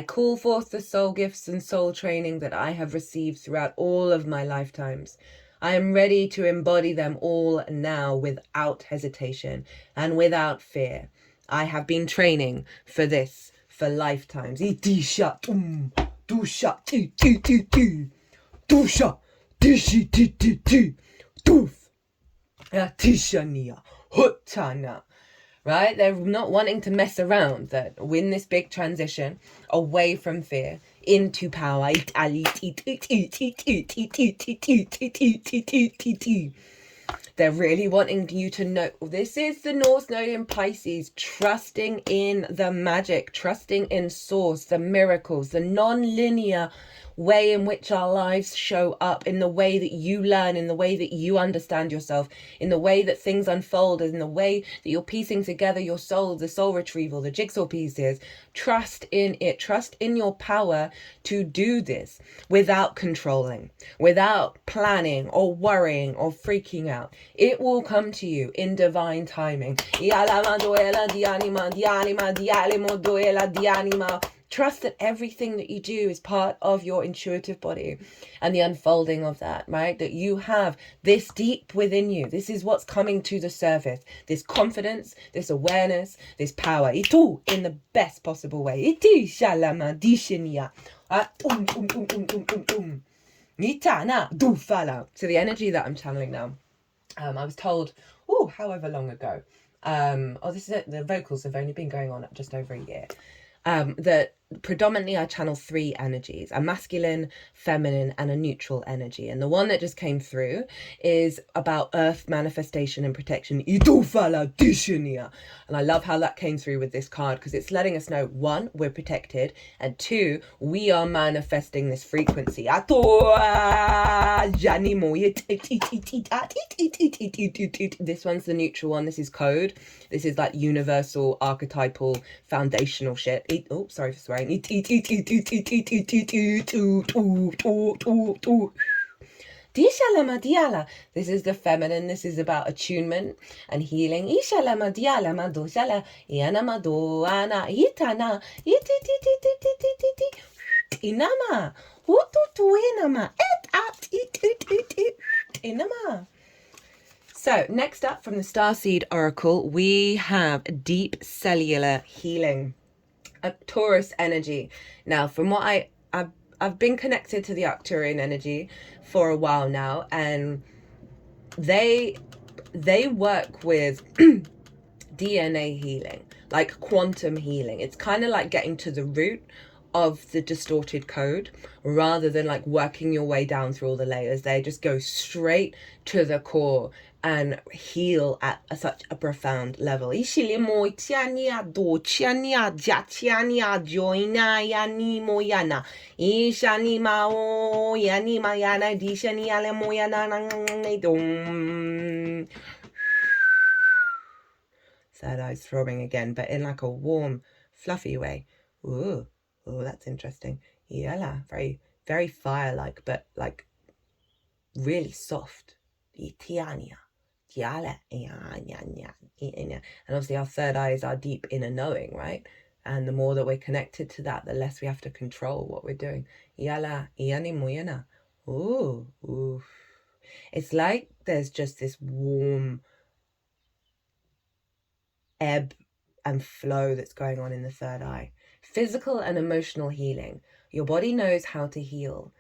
call forth the soul gifts and soul training that I have received throughout all of my lifetimes. I am ready to embody them all now without hesitation and without fear. I have been training for this for lifetimes. Right? They're not wanting to mess around, that win this big transition away from fear into power. They're really wanting you to know this is the North Node in Pisces, trusting in the magic, trusting in source, the miracles, the non-linear way in which our lives show up, in the way that you learn, in the way that you understand yourself, in the way that things unfold, in the way that you're piecing together your soul, the soul retrieval, the jigsaw pieces. Trust in it. Trust in your power to do this without controlling, without planning or worrying or freaking out. It will come to you in divine timing. Trust that everything that you do is part of your intuitive body and the unfolding of that, right? That you have this deep within you. This is what's coming to the surface. This confidence, this awareness, this power. Itu in the best possible way. Iti shalama dishinia. Nitana du fala. So the energy that I'm channeling now, I was told, however long ago, the vocals have only been going on just over a year. That predominantly I channel 3 energies, a masculine, feminine, and a neutral energy. And the one that just came through is about earth manifestation and protection. And I love how that came through with this card, because it's letting us know, 1, we're protected, and 2, we are manifesting this frequency. This one's the neutral one. This is code. This is like universal, archetypal, foundational shit. Sorry for swearing. This is the feminine. This is about attunement and healing. So next up from the Starseed Oracle, we have deep cellular healing. A Taurus energy. Now, from what I've been connected to the Arcturian energy for a while now, and they work with DNA healing, like quantum healing. It's kind of like getting to the root of the distorted code rather than like working your way down through all the layers. They just go straight to the core and heal at such a profound level. Third eye's throbbing again, but in like a warm, fluffy way. Ooh, that's interesting. Yala, very, very fire-like, but like really soft. And obviously our third eye is our deep inner knowing, right? And the more that we're connected to that, the less we have to control what we're doing. Ooh. It's like there's just this warm ebb and flow that's going on in the third eye. Physical and emotional healing. Your body knows how to heal.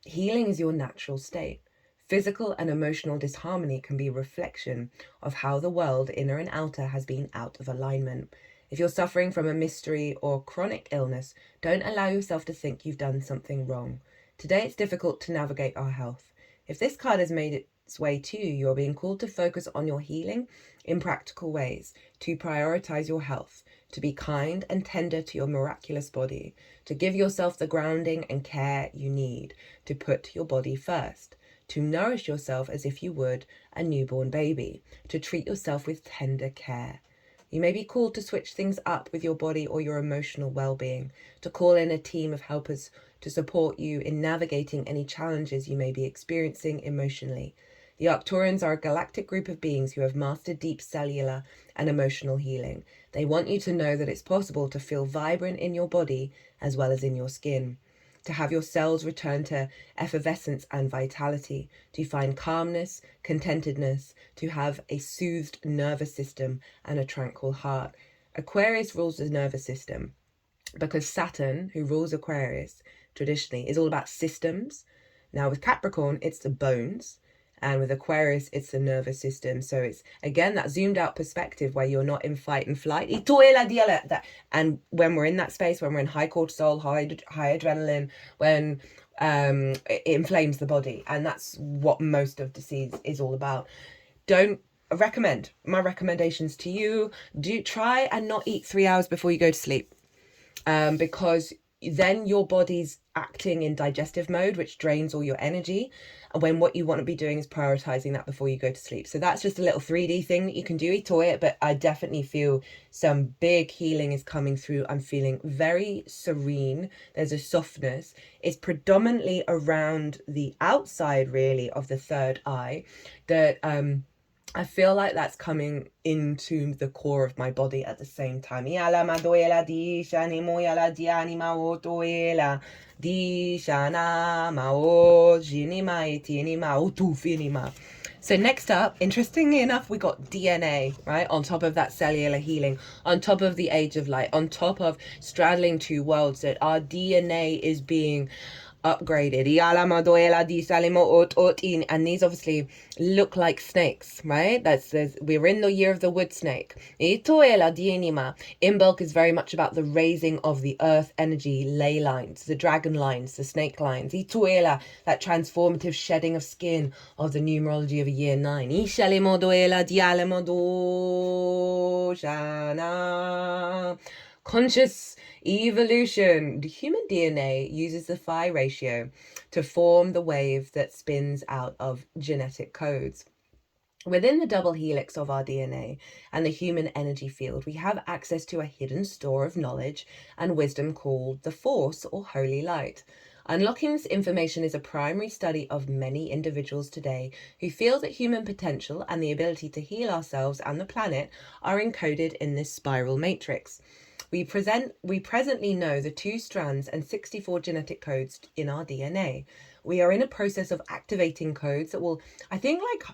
Healing is your natural state. Physical and emotional disharmony can be a reflection of how the world, inner and outer, has been out of alignment. If you're suffering from a mystery or chronic illness, don't allow yourself to think you've done something wrong. Today it's difficult to navigate our health. If this card has made its way to you, you're being called to focus on your healing in practical ways, to prioritize your health, to be kind and tender to your miraculous body, to give yourself the grounding and care you need, to put your body first, to nourish yourself as if you would a newborn baby, to treat yourself with tender care. You may be called to switch things up with your body or your emotional well-being, to call in a team of helpers to support you in navigating any challenges you may be experiencing emotionally. The Arcturians are a galactic group of beings who have mastered deep cellular and emotional healing. They want you to know that it's possible to feel vibrant in your body as well as in your skin, to have your cells return to effervescence and vitality, to find calmness, contentedness, to have a soothed nervous system and a tranquil heart. Aquarius rules the nervous system because Saturn, who rules Aquarius, traditionally is all about systems. Now with Capricorn, it's the bones. And with Aquarius, it's the nervous system. So it's, again, that zoomed out perspective where you're not in fight and flight. And when we're in that space, when we're in high cortisol, high adrenaline, when it inflames the body. And that's what most of disease is all about. Don't recommend. My recommendations to you, do try and not eat 3 hours before you go to sleep. Because then your body's acting in digestive mode, which drains all your energy. And when what you want to be doing is prioritizing that before you go to sleep. So that's just a little 3D thing that you can do, Itoya, but I definitely feel some big healing is coming through. I'm feeling very serene. There's a softness. It's predominantly around the outside, really, of the third eye that I feel like that's coming into the core of my body at the same time. So next up, interestingly enough, we got DNA, right? On top of that cellular healing, on top of the age of light, on top of straddling two worlds, that our DNA is being upgraded. And these obviously look like snakes, right? We're in the year of the wood snake. Imbolc is very much about the raising of the earth energy ley lines, the dragon lines, the snake lines. That transformative shedding of skin of the numerology of a year 9. Conscious evolution. The human DNA uses the phi ratio to form the wave that spins out of genetic codes. Within the double helix of our DNA and the human energy field, we have access to a hidden store of knowledge and wisdom called the Force, or Holy Light. Unlocking this information is a primary study of many individuals today who feel that human potential and the ability to heal ourselves and the planet are encoded in this spiral matrix. We presently know the 2 strands and 64 genetic codes in our DNA. We are in a process of activating codes that will, I think, like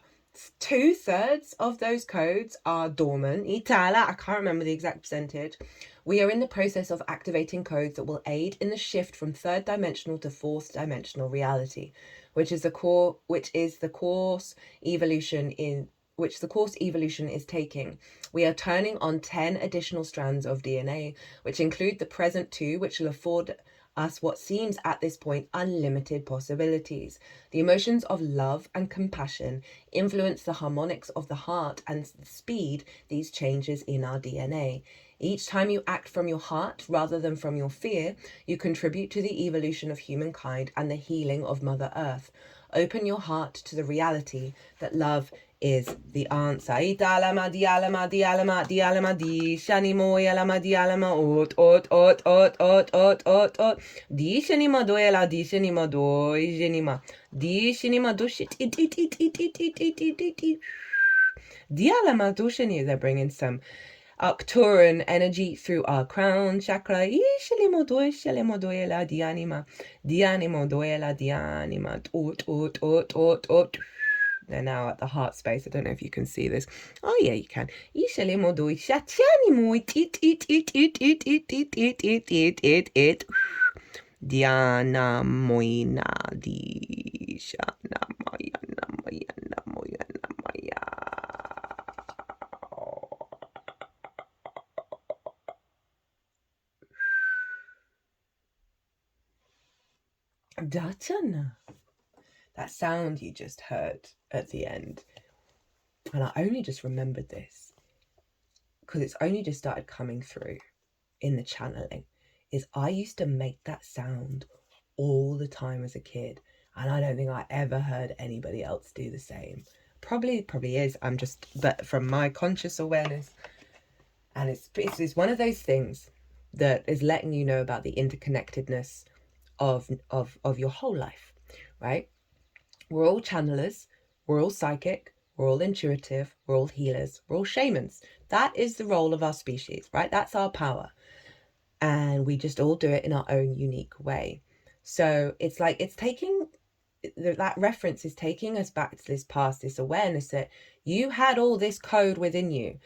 2/3 of those codes are dormant. I can't remember the exact percentage. We are in the process of activating codes that will aid in the shift from 3rd dimensional to 4th dimensional reality, which the course evolution is taking. We are turning on 10 additional strands of DNA, which include the present 2, which will afford us what seems at this point unlimited possibilities. The emotions of love and compassion influence the harmonics of the heart and speed these changes in our DNA. Each time you act from your heart rather than from your fear, you contribute to the evolution of humankind and the healing of Mother Earth. Open your heart to the reality that love is the answer. They're bringing some Arcturan energy through our crown chakra. They're now at the heart space. I don't know if you can see this. Oh yeah, you can. Diana moina di shana mayana mayana moyana maya. Dachana. That sound you just heard at the end, and I only just remembered this because it's only just started coming through in the channeling, is I used to make that sound all the time as a kid, and I don't think I ever heard anybody else do the same. Probably is. But from my conscious awareness, and it's one of those things that is letting you know about the interconnectedness of your whole life, right? We're all channelers, we're all psychic, we're all intuitive, we're all healers, we're all shamans. That is the role of our species, right? That's our power. And we just all do it in our own unique way. So it's like that reference is taking us back to this past, this awareness that you had all this code within you,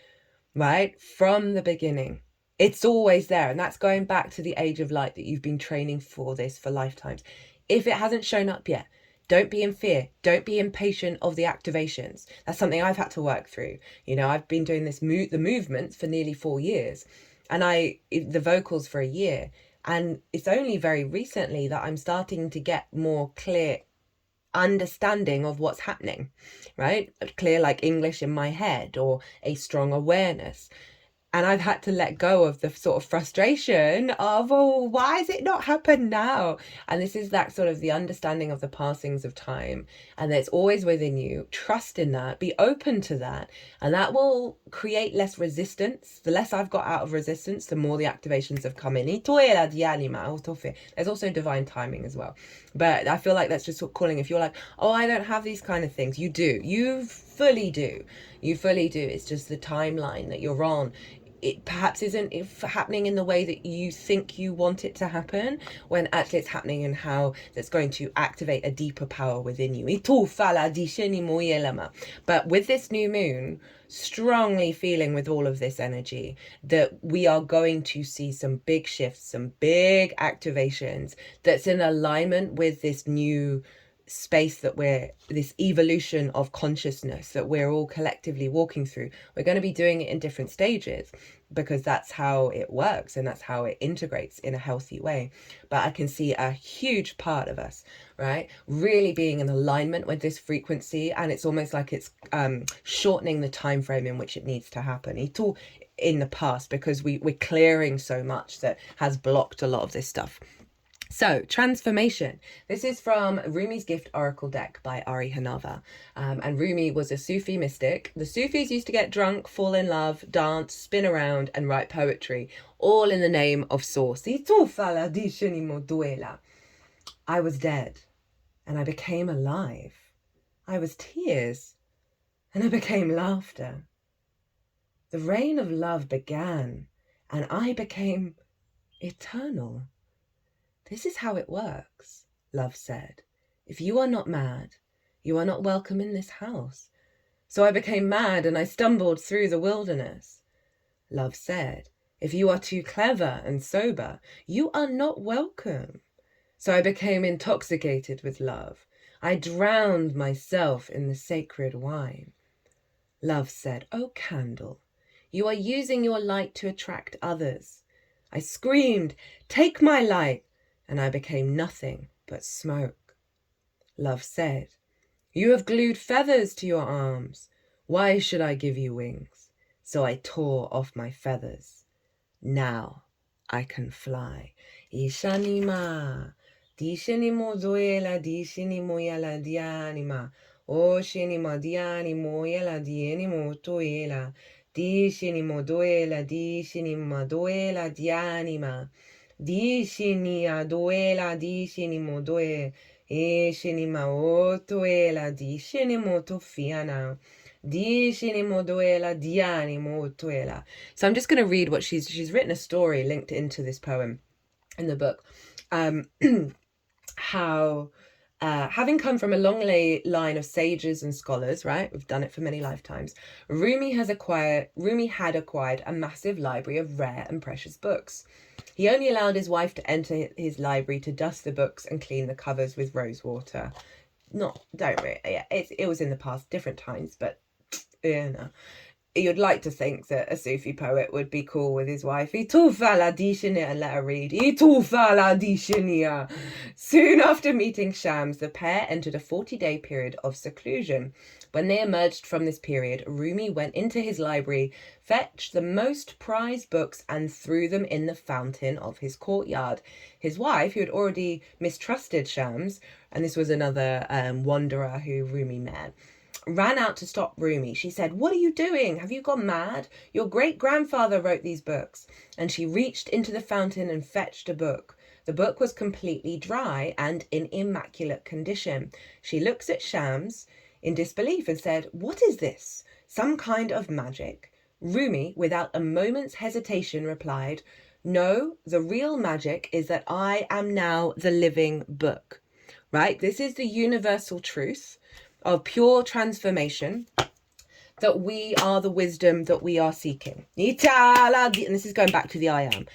right? From the beginning. It's always there. And that's going back to the age of light that you've been training for lifetimes. If it hasn't shown up yet, don't be in fear. Don't be impatient of the activations. That's something I've had to work through. I've been doing the movements for nearly 4 years, and the vocals for a year. And it's only very recently that I'm starting to get more clear understanding of what's happening, right? Clear like English in my head, or a strong awareness. And I've had to let go of the sort of frustration of, oh, why has it not happened now? And this is that sort of the understanding of the passings of time, and that it's always within you. Trust in that, be open to that, and that will create less resistance. The less I've got out of resistance, the more the activations have come in. There's also divine timing as well. But I feel like that's just sort of calling. If you're like, oh, I don't have these kind of things, you do. You fully do. You fully do. It's just the timeline that you're on. It perhaps isn't happening in the way that you think you want it to happen, when actually it's happening in how that's going to activate a deeper power within you. But with this new moon, strongly feeling with all of this energy that we are going to see some big shifts, some big activations that's in alignment with this new space that this evolution of consciousness that we're all collectively walking through. We're going to be doing it in different stages because that's how it works and that's how it integrates in a healthy way. But I can see a huge part of us, right, really being in alignment with this frequency, and it's almost like it's shortening the time frame in which it needs to happen. It's all in the past because we're clearing so much that has blocked a lot of this stuff. So, transformation. This is from Rumi's Gift Oracle deck by Ari Hanava. And Rumi was a Sufi mystic. The Sufis used to get drunk, fall in love, dance, spin around, and write poetry, all in the name of source. I was dead, and I became alive. I was tears, and I became laughter. The reign of love began, and I became eternal. This is how it works, love said. If you are not mad, you are not welcome in this house. So I became mad and I stumbled through the wilderness. Love said, if you are too clever and sober, you are not welcome. So I became intoxicated with love. I drowned myself in the sacred wine. Love said, oh candle, you are using your light to attract others. I screamed, take my light. And I became nothing but smoke. Love said, you have glued feathers to your arms. Why should I give you wings? So I tore off my feathers. Now I can fly. Ishanima, dishinimo duela, dishinimo yala dianima. O shinima dianimo yala dienimo tuela. Dishinimo duela, dishinima duela dianima. Dishinia duela dishinimo due eshinima otuela dishinimo tofiana dishinimo duela dianimo tuela. So I'm just going to read what she's written a story linked into this poem in the book. How having come from a long line of sages and scholars, right? We've done it for many lifetimes. Rumi had acquired a massive library of rare and precious books. He only allowed his wife to enter his library to dust the books and clean the covers with rose water. It was in the past, different times, but you know. You'd like to think that a Sufi poet would be cool with his wife. And let her read. Soon after meeting Shams, the pair entered a 40-day period of seclusion. When they emerged from this period, Rumi went into his library, fetched the most prized books, and threw them in the fountain of his courtyard. His wife, who had already mistrusted Shams, and this was another wanderer who Rumi met, ran out to stop Rumi. She said, what are you doing? Have you gone mad? Your great-grandfather wrote these books. And she reached into the fountain and fetched a book. The book was completely dry and in immaculate condition. She looks at Shams in disbelief and said, what is this? Some kind of magic? Rumi, without a moment's hesitation, replied, no, the real magic is that I am now the living book. Right? This is the universal truth of pure transformation, that we are the wisdom that we are seeking. And this is going back to the I am.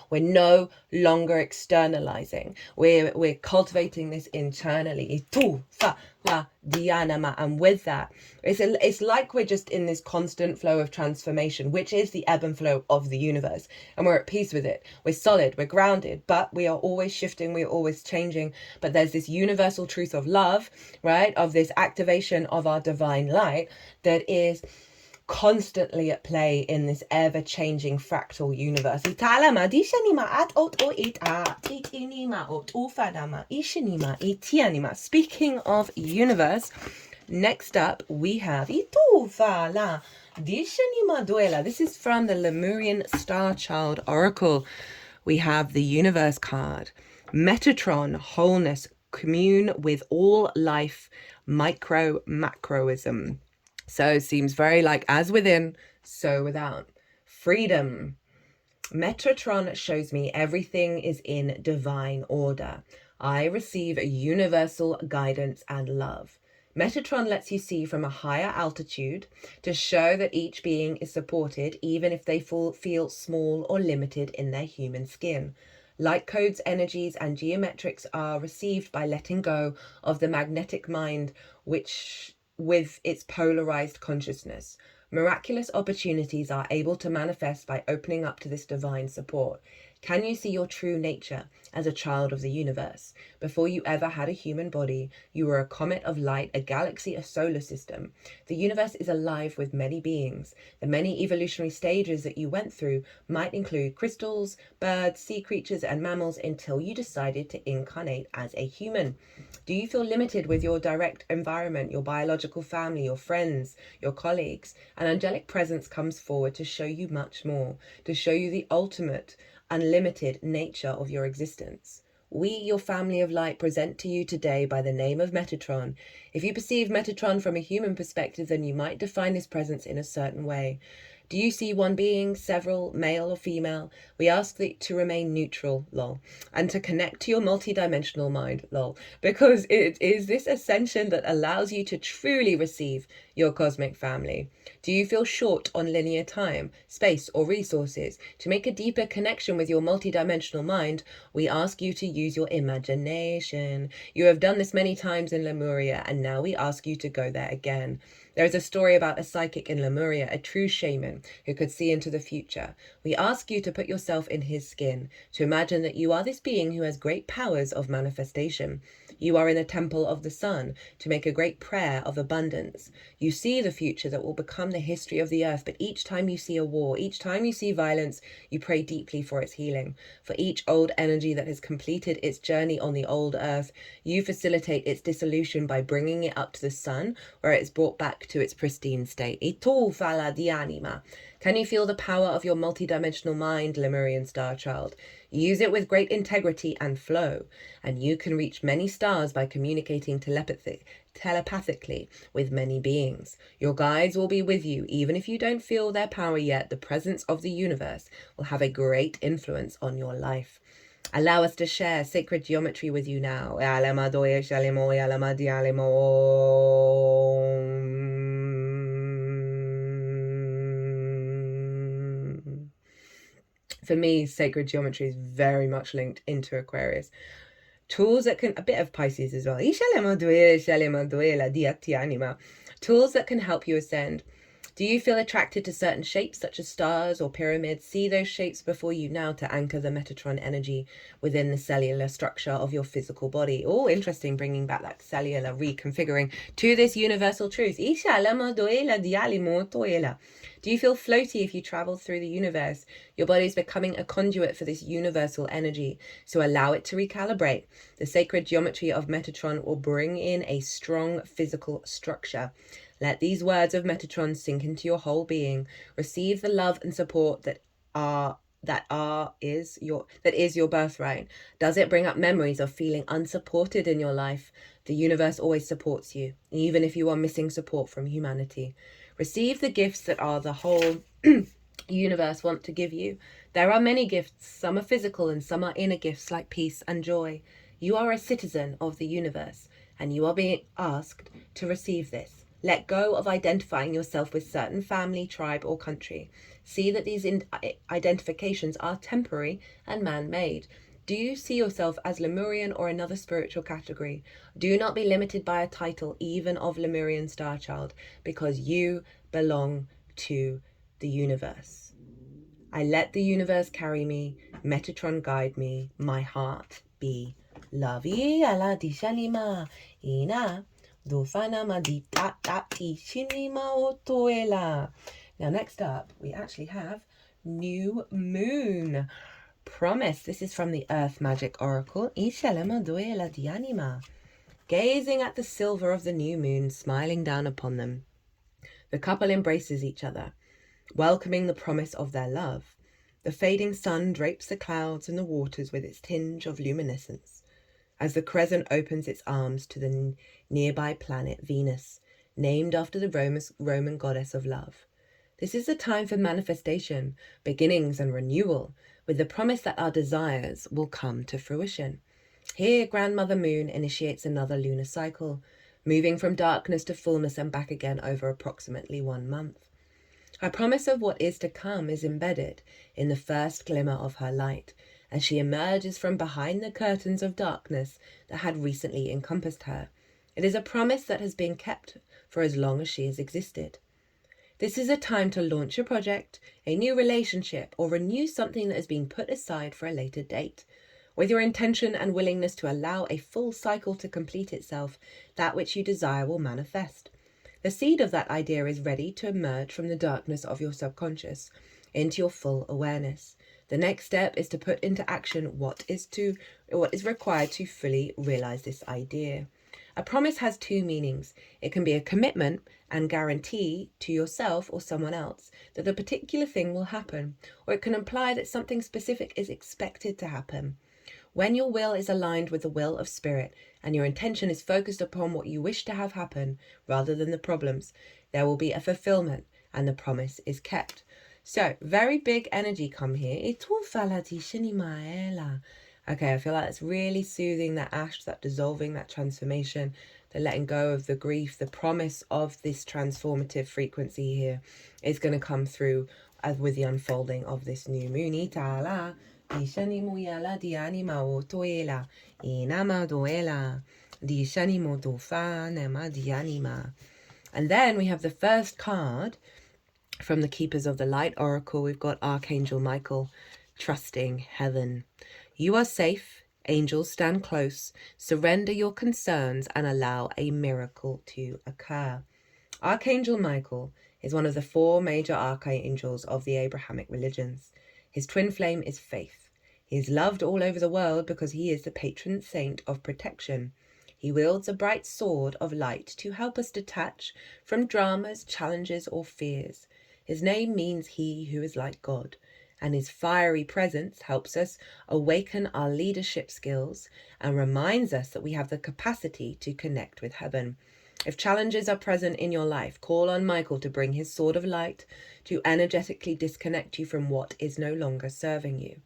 We're no longer externalizing. We're cultivating this internally. la dianima. And with that, it's like we're just in this constant flow of transformation, which is the ebb and flow of the universe. And we're at peace with it. We're solid, we're grounded, but we are always shifting, we're always changing. But there's this universal truth of love, right? Of this activation of our divine light that is constantly at play in this ever-changing fractal universe. Speaking of universe, next up we have this is from the Lemurian Star Child Oracle. We have the universe card. Metatron, wholeness, commune with all life, macroism. So seems very like as within, so without. Freedom. Metatron shows me everything is in divine order. I receive a universal guidance and love. Metatron lets you see from a higher altitude to show that each being is supported even if they feel small or limited in their human skin. Light codes, energies, and geometrics are received by letting go of the magnetic mind, which with its polarized consciousness. Miraculous opportunities are able to manifest by opening up to this divine support. Can you see your true nature as a child of the universe? Before you ever had a human body, you were a comet of light, a galaxy, a solar system. The universe is alive with many beings. The many evolutionary stages that you went through might include crystals, birds, sea creatures, and mammals until you decided to incarnate as a human. Do you feel limited with your direct environment, your biological family, your friends, your colleagues? An angelic presence comes forward to show you much more, to show you the ultimate, unlimited nature of your existence. We, your family of light, present to you today by the name of Metatron. If you perceive Metatron from a human perspective, then you might define this presence in a certain way. Do you see one being, several, male or female? We ask that to remain neutral, lol, and to connect to your multidimensional mind, lol, because it is this ascension that allows you to truly receive your cosmic family. Do you feel short on linear time, space, or resources? To make a deeper connection with your multidimensional mind, we ask you to use your imagination. You have done this many times in Lemuria, and now we ask you to go there again. There is a story about a psychic in Lemuria, a true shaman who could see into the future. We ask you to put yourself in his skin, to imagine that you are this being who has great powers of manifestation. You are in a temple of the sun to make a great prayer of abundance. You see the future that will become the history of the earth, but each time you see a war, each time you see violence, you pray deeply for its healing. For each old energy that has completed its journey on the old earth, you facilitate its dissolution by bringing it up to the sun, where it is brought back to its pristine state. Can you feel the power of your multidimensional mind, Lemurian star child? Use it with great integrity and flow, and you can reach many stars by communicating telepathically with many beings. Your guides will be with you, even if you don't feel their power yet. The presence of the universe will have a great influence on your life. Allow us to share sacred geometry with you now. For me, sacred geometry is very much linked into Aquarius. Tools that can, a bit of Pisces as well. Tools that can help you ascend. Do you feel attracted to certain shapes such as stars or pyramids? See those shapes before you now to anchor the Metatron energy within the cellular structure of your physical body. Oh, interesting, bringing back that cellular reconfiguring to this universal truth. Do you feel floaty if you travel through the universe? Your body is becoming a conduit for this universal energy, so allow it to recalibrate. The sacred geometry of Metatron will bring in a strong physical structure. Let these words of Metatron sink into your whole being. Receive the love and support that is your birthright. Does it bring up memories of feeling unsupported in your life? The universe always supports you, even if you are missing support from humanity. Receive the gifts that are the whole universe want to give you. There are many gifts. Some are physical and some are inner gifts like peace and joy. You are a citizen of the universe, and you are being asked to receive this. Let go of identifying yourself with certain family, tribe, or country. See that these identifications are temporary and man-made. Do you see yourself as Lemurian or another spiritual category? Do not be limited by a title, even of Lemurian Star Child, because you belong to the universe. I let the universe carry me, Metatron guide me, my heart be love. Now next up, we actually have New Moon. Promise. This is from the Earth Magic Oracle. Gazing at the silver of the new moon, smiling down upon them, the couple embraces each other, welcoming the promise of their love. The fading sun drapes the clouds and the waters with its tinge of luminescence, as the crescent opens its arms to the nearby planet Venus, named after the Roman goddess of love. This is a time for manifestation, beginnings and renewal, with the promise that our desires will come to fruition. Here, Grandmother Moon initiates another lunar cycle, moving from darkness to fullness and back again over approximately 1 month. Her promise of what is to come is embedded in the first glimmer of her light, as she emerges from behind the curtains of darkness that had recently encompassed her. It is a promise that has been kept for as long as she has existed. This is a time to launch a project, a new relationship, or renew something that has been put aside for a later date. With your intention and willingness to allow a full cycle to complete itself, that which you desire will manifest. The seed of that idea is ready to emerge from the darkness of your subconscious into your full awareness. The next step is to put into action what is required to fully realize this idea. A promise has 2 meanings. It can be a commitment and guarantee to yourself or someone else that a particular thing will happen, or it can imply that something specific is expected to happen. When your will is aligned with the will of spirit and your intention is focused upon what you wish to have happen rather than the problems, there will be a fulfillment and the promise is kept. So, very big energy come here. Okay, I feel like it's really soothing, that ash, that dissolving, that transformation, the letting go of the grief. The promise of this transformative frequency here is going to come through as with the unfolding of this new moon. And then we have the first card from the Keepers of the Light Oracle. We've got Archangel Michael, trusting heaven. You are safe. Angels, stand close. Surrender your concerns and allow a miracle to occur. Archangel Michael is one of the 4 major archangels of the Abrahamic religions. His twin flame is faith. He is loved all over the world because he is the patron saint of protection. He wields a bright sword of light to help us detach from dramas, challenges, or fears. His name means he who is like God, and his fiery presence helps us awaken our leadership skills and reminds us that we have the capacity to connect with heaven. If challenges are present in your life, call on Michael to bring his sword of light to energetically disconnect you from what is no longer serving you.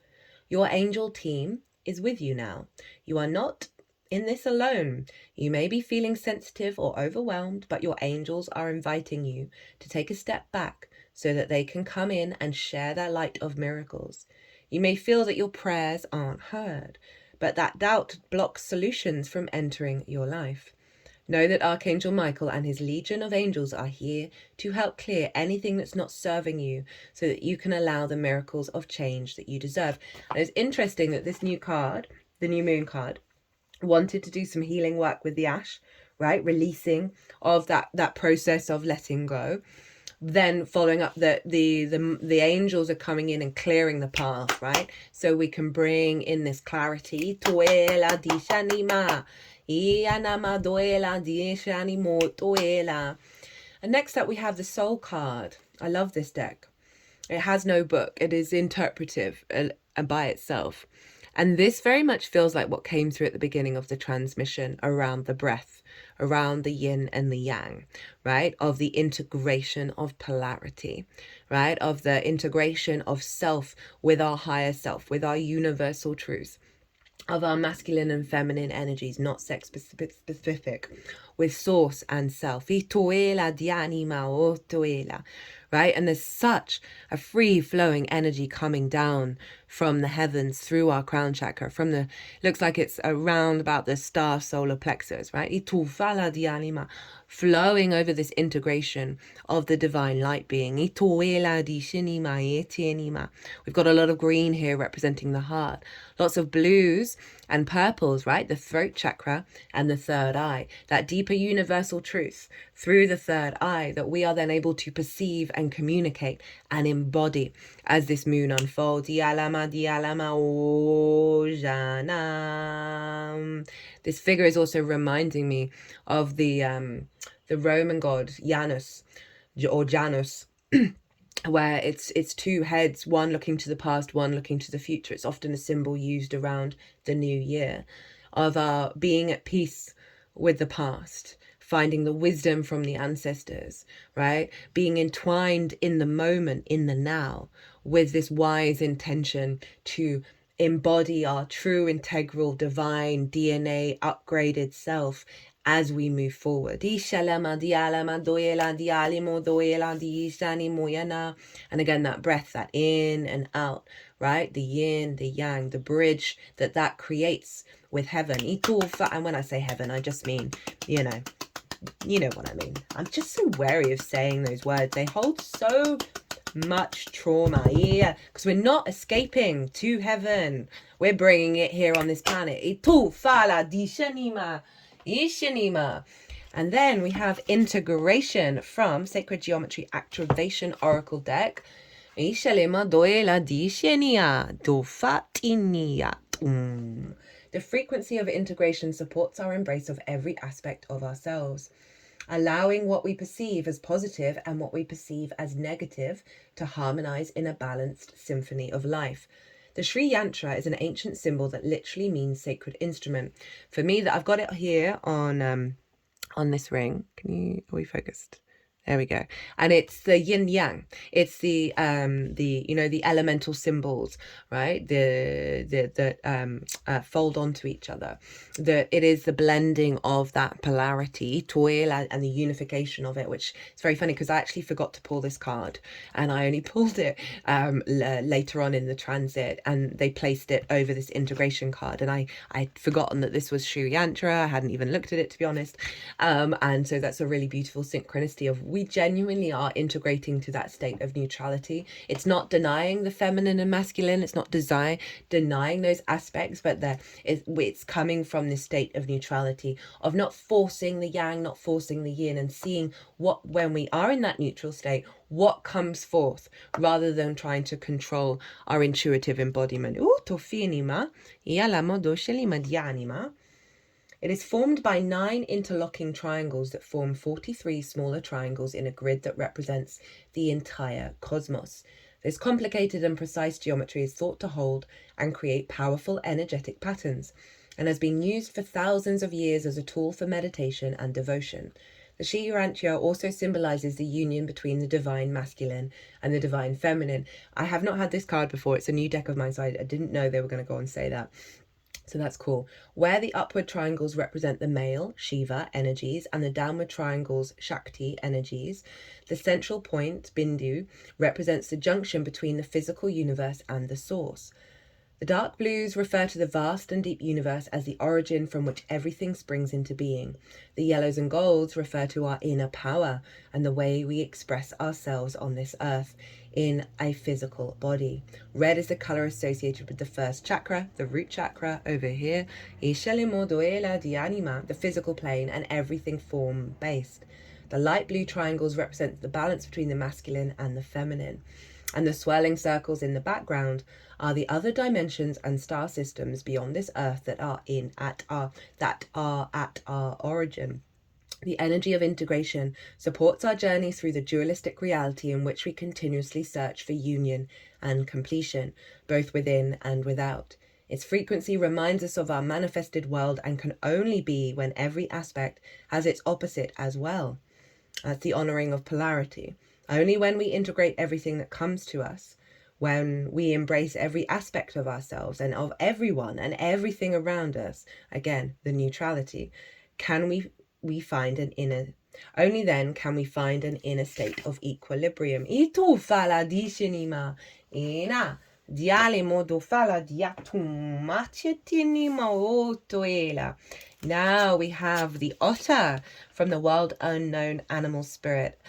Your angel team is with you now. You are not in this alone. You may be feeling sensitive or overwhelmed, but your angels are inviting you to take a step back so that they can come in and share their light of miracles. You may feel that your prayers aren't heard, but that doubt blocks solutions from entering your life. Know that Archangel Michael and his legion of angels are here to help clear anything that's not serving you so that you can allow the miracles of change that you deserve. And it's interesting that this new card, the new moon card, wanted to do some healing work with the ash, right? Releasing of that process of letting go. Then following up, the angels are coming in and clearing the path, right? So we can bring in this clarity. And next up we have the Soul card. I love this deck. It has no book. It is interpretive by itself. And this very much feels like what came through at the beginning of the transmission around the breath, around the yin and the yang, right? Of the integration of polarity, right? Of the integration of self with our higher self, with our universal truth, of our masculine and feminine energies, not sex specific, with source and self. Itoela di anima o toela. Right? And there's such a free-flowing energy coming down from the heavens through our crown chakra, from the, looks like it's around about the star solar plexus, right? Itufala di anima, flowing over this integration of the divine light being. Ituela di shinima etienima. We've got a lot of green here representing the heart, lots of blues and purples, right? The throat chakra and the third eye, that deeper universal truth through the third eye that we are then able to perceive and communicate and embody as this moon unfolds. Dialama, dialama, o janam. This figure is also reminding me of the Roman god Janus, or Janus, where it's two heads, one looking to the past, one looking to the future. It's often a symbol used around the new year of our being at peace with the past, finding the wisdom from the ancestors, right? Being entwined in the moment, in the now, with this wise intention to embody our true, integral, divine DNA upgraded self as we move forward. And again, that breath, that in and out, right? The yin, the yang, the bridge that creates with heaven. And when I say heaven, I just mean, you know what I mean. I'm just so wary of saying those words. They hold so much trauma, yeah, because we're not escaping to heaven. We're bringing it here on this planet. And then we have integration from Sacred Geometry Activation Oracle deck. The frequency of integration supports our embrace of every aspect of ourselves, allowing what we perceive as positive and what we perceive as negative to harmonize in a balanced symphony of life. The Sri Yantra is an ancient symbol that literally means sacred instrument. For me, that I've got it here on this ring. Are we focused? There we go. And it's the yin yang. It's the elemental symbols, right? That fold onto each other. It is the blending of that polarity, toil, and the unification of it, which is very funny because I actually forgot to pull this card and I only pulled it later on in the transit, and they placed it over this integration card, and I'd forgotten that this was Sri Yantra. I hadn't even looked at it, to be honest. And so that's a really beautiful synchronicity of we genuinely are integrating to that state of neutrality. It's not denying the feminine and masculine. It's not denying those aspects, but it's coming from this state of neutrality, of not forcing the yang, not forcing the yin, and seeing when we are in that neutral state, what comes forth, rather than trying to control our intuitive embodiment. It is formed by 9 interlocking triangles that form 43 smaller triangles in a grid that represents the entire cosmos. This complicated and precise geometry is thought to hold and create powerful energetic patterns, and has been used for thousands of years as a tool for meditation and devotion. The Sri Yantra also symbolizes the union between the divine masculine and the divine feminine. I have not had this card before. It's a new deck of mine, so I didn't know they were going to go and say that. So that's cool. Where the upward triangles represent the male, Shiva, energies, and the downward triangles, Shakti, energies, the central point, Bindu, represents the junction between the physical universe and the source. The dark blues refer to the vast and deep universe as the origin from which everything springs into being. The yellows and golds refer to our inner power and the way we express ourselves on this earth in a physical body. Red is the color associated with the first chakra, the root chakra over here, the physical plane, and everything form-based. The light blue triangles represent the balance between the masculine and the feminine. And the swirling circles in the background are the other dimensions and star systems beyond this earth that are at our origin. The energy of integration supports our journey through the dualistic reality in which we continuously search for union and completion, both within and without. Its frequency reminds us of our manifested world and can only be when every aspect has its opposite as well. That's the honouring of polarity. Only when we integrate everything that comes to us, when we embrace every aspect of ourselves and of everyone and everything around us, again, the neutrality, can we we find an inner only then can we find an inner state of equilibrium. Itu fala dishinima ina diale modo fala diatum machetinima otoela. Now we have the otter from the World Unknown Animal Spirit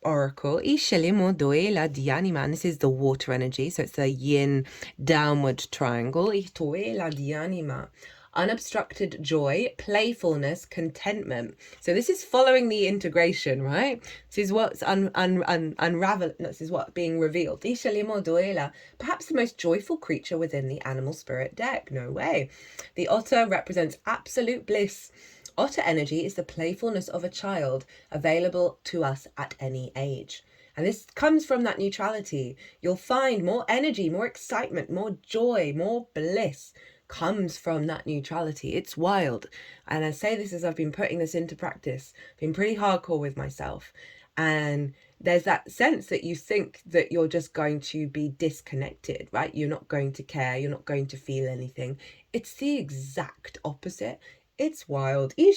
Oracle. Ishelimo doela dianima. And this is the water energy, so it's a yin downward triangle. Itoela dianima. Unobstructed joy, playfulness, contentment. So this is following the integration, right? This is what's unraveling. This is what's being revealed. Ishelimo doela. Perhaps the most joyful creature within the animal spirit deck. No way. The otter represents absolute bliss. Otter energy is the playfulness of a child available to us at any age. And this comes from that neutrality. You'll find more energy, more excitement, more joy, more bliss comes from that neutrality. It's wild. And I say this as I've been putting this into practice, been pretty hardcore with myself. And there's that sense that you think that you're just going to be disconnected, right? You're not going to care. You're not going to feel anything. It's the exact opposite. It's wild. They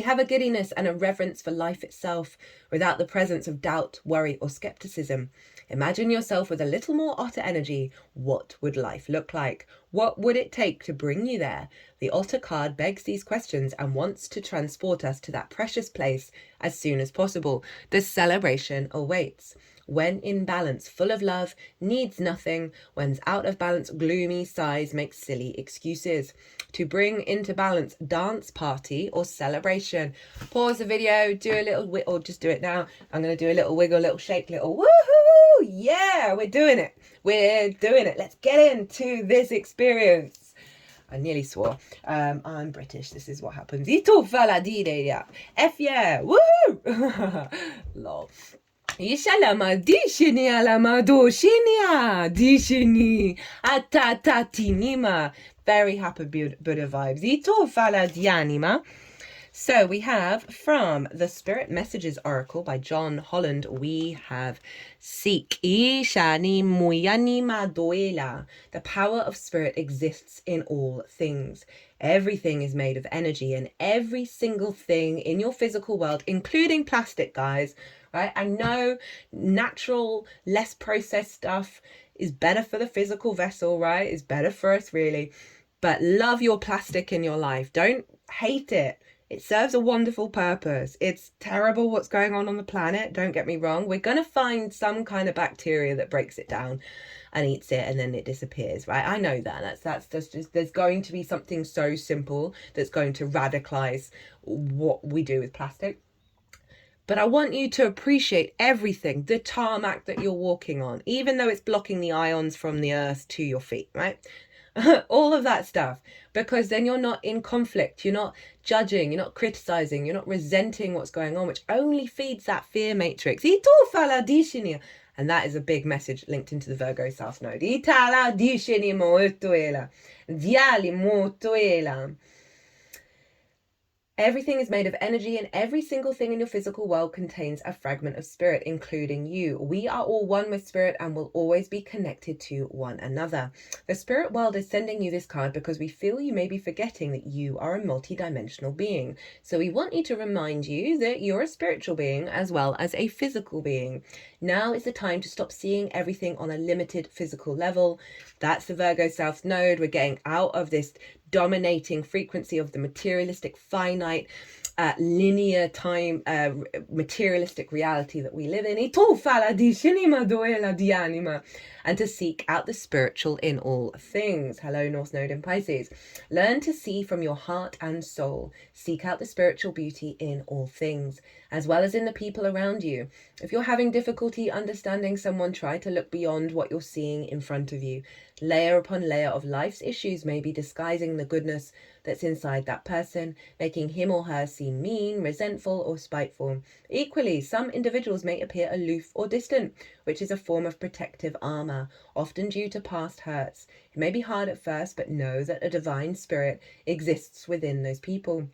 have a giddiness and a reverence for life itself without the presence of doubt, worry, or skepticism. Imagine yourself with a little more otter energy. What would life look like? What would it take to bring you there? The otter card begs these questions and wants to transport us to that precious place as soon as possible. The celebration awaits. When in balance, full of love, needs nothing. When's out of balance, gloomy, sighs, makes silly excuses. To bring into balance, dance party or celebration. Pause the video, do a little or just do it now. I'm going to do a little wiggle, little shake, little woohoo! Yeah, we're doing it. We're doing it. Let's get into this experience. I nearly swore. I'm British. This is what happens. Ito fala di de. F yeah. Woohoo! Lol. Ishalama dishini alamado shinia dishini atatatinima. Very happy Buddha vibes. Ito fala dianima. So we have from the Spirit Messages Oracle by John Holland, we have Seek. Ishani muyani madoela. The power of spirit exists in all things. Everything is made of energy, and every single thing in your physical world, including plastic, guys, right? I know natural, less processed stuff is better for the physical vessel, right? It's better for us, really. But love your plastic in your life. Don't hate it. It serves a wonderful purpose. It's terrible what's going on the planet. Don't get me wrong. We're going to find some kind of bacteria that breaks it down and eats it, and then it disappears, right? I know that. That's just there's going to be something so simple that's going to radicalize what we do with plastic. But I want you to appreciate everything, the tarmac that you're walking on, even though it's blocking the ions from the earth to your feet, right? All of that stuff, because then you're not in conflict, you're not judging, you're not criticizing, you're not resenting what's going on, which only feeds that fear matrix. And that is a big message linked into the Virgo South Node. Everything is made of energy, and every single thing in your physical world contains a fragment of spirit, including you. We are all one with spirit and will always be connected to one another. The spirit world is sending you this card because we feel you may be forgetting that you are a multidimensional being. So we want you to remind you that you're a spiritual being as well as a physical being. Now is the time to stop seeing everything on a limited physical level. That's the Virgo South Node. We're getting out of this dominating frequency of the materialistic, finite, linear time, materialistic reality that we live in. And to seek out the spiritual in all things. Hello, North Node in Pisces. Learn to see from your heart and soul. Seek out the spiritual beauty in all things, as well as in the people around you. If you're having difficulty understanding someone, try to look beyond what you're seeing in front of you. Layer upon layer of life's issues may be disguising the goodness that's inside that person, making him or her seem mean, resentful, or spiteful. Equally, some individuals may appear aloof or distant, which is a form of protective armor, often due to past hurts. It may be hard at first, but know that a divine spirit exists within those people.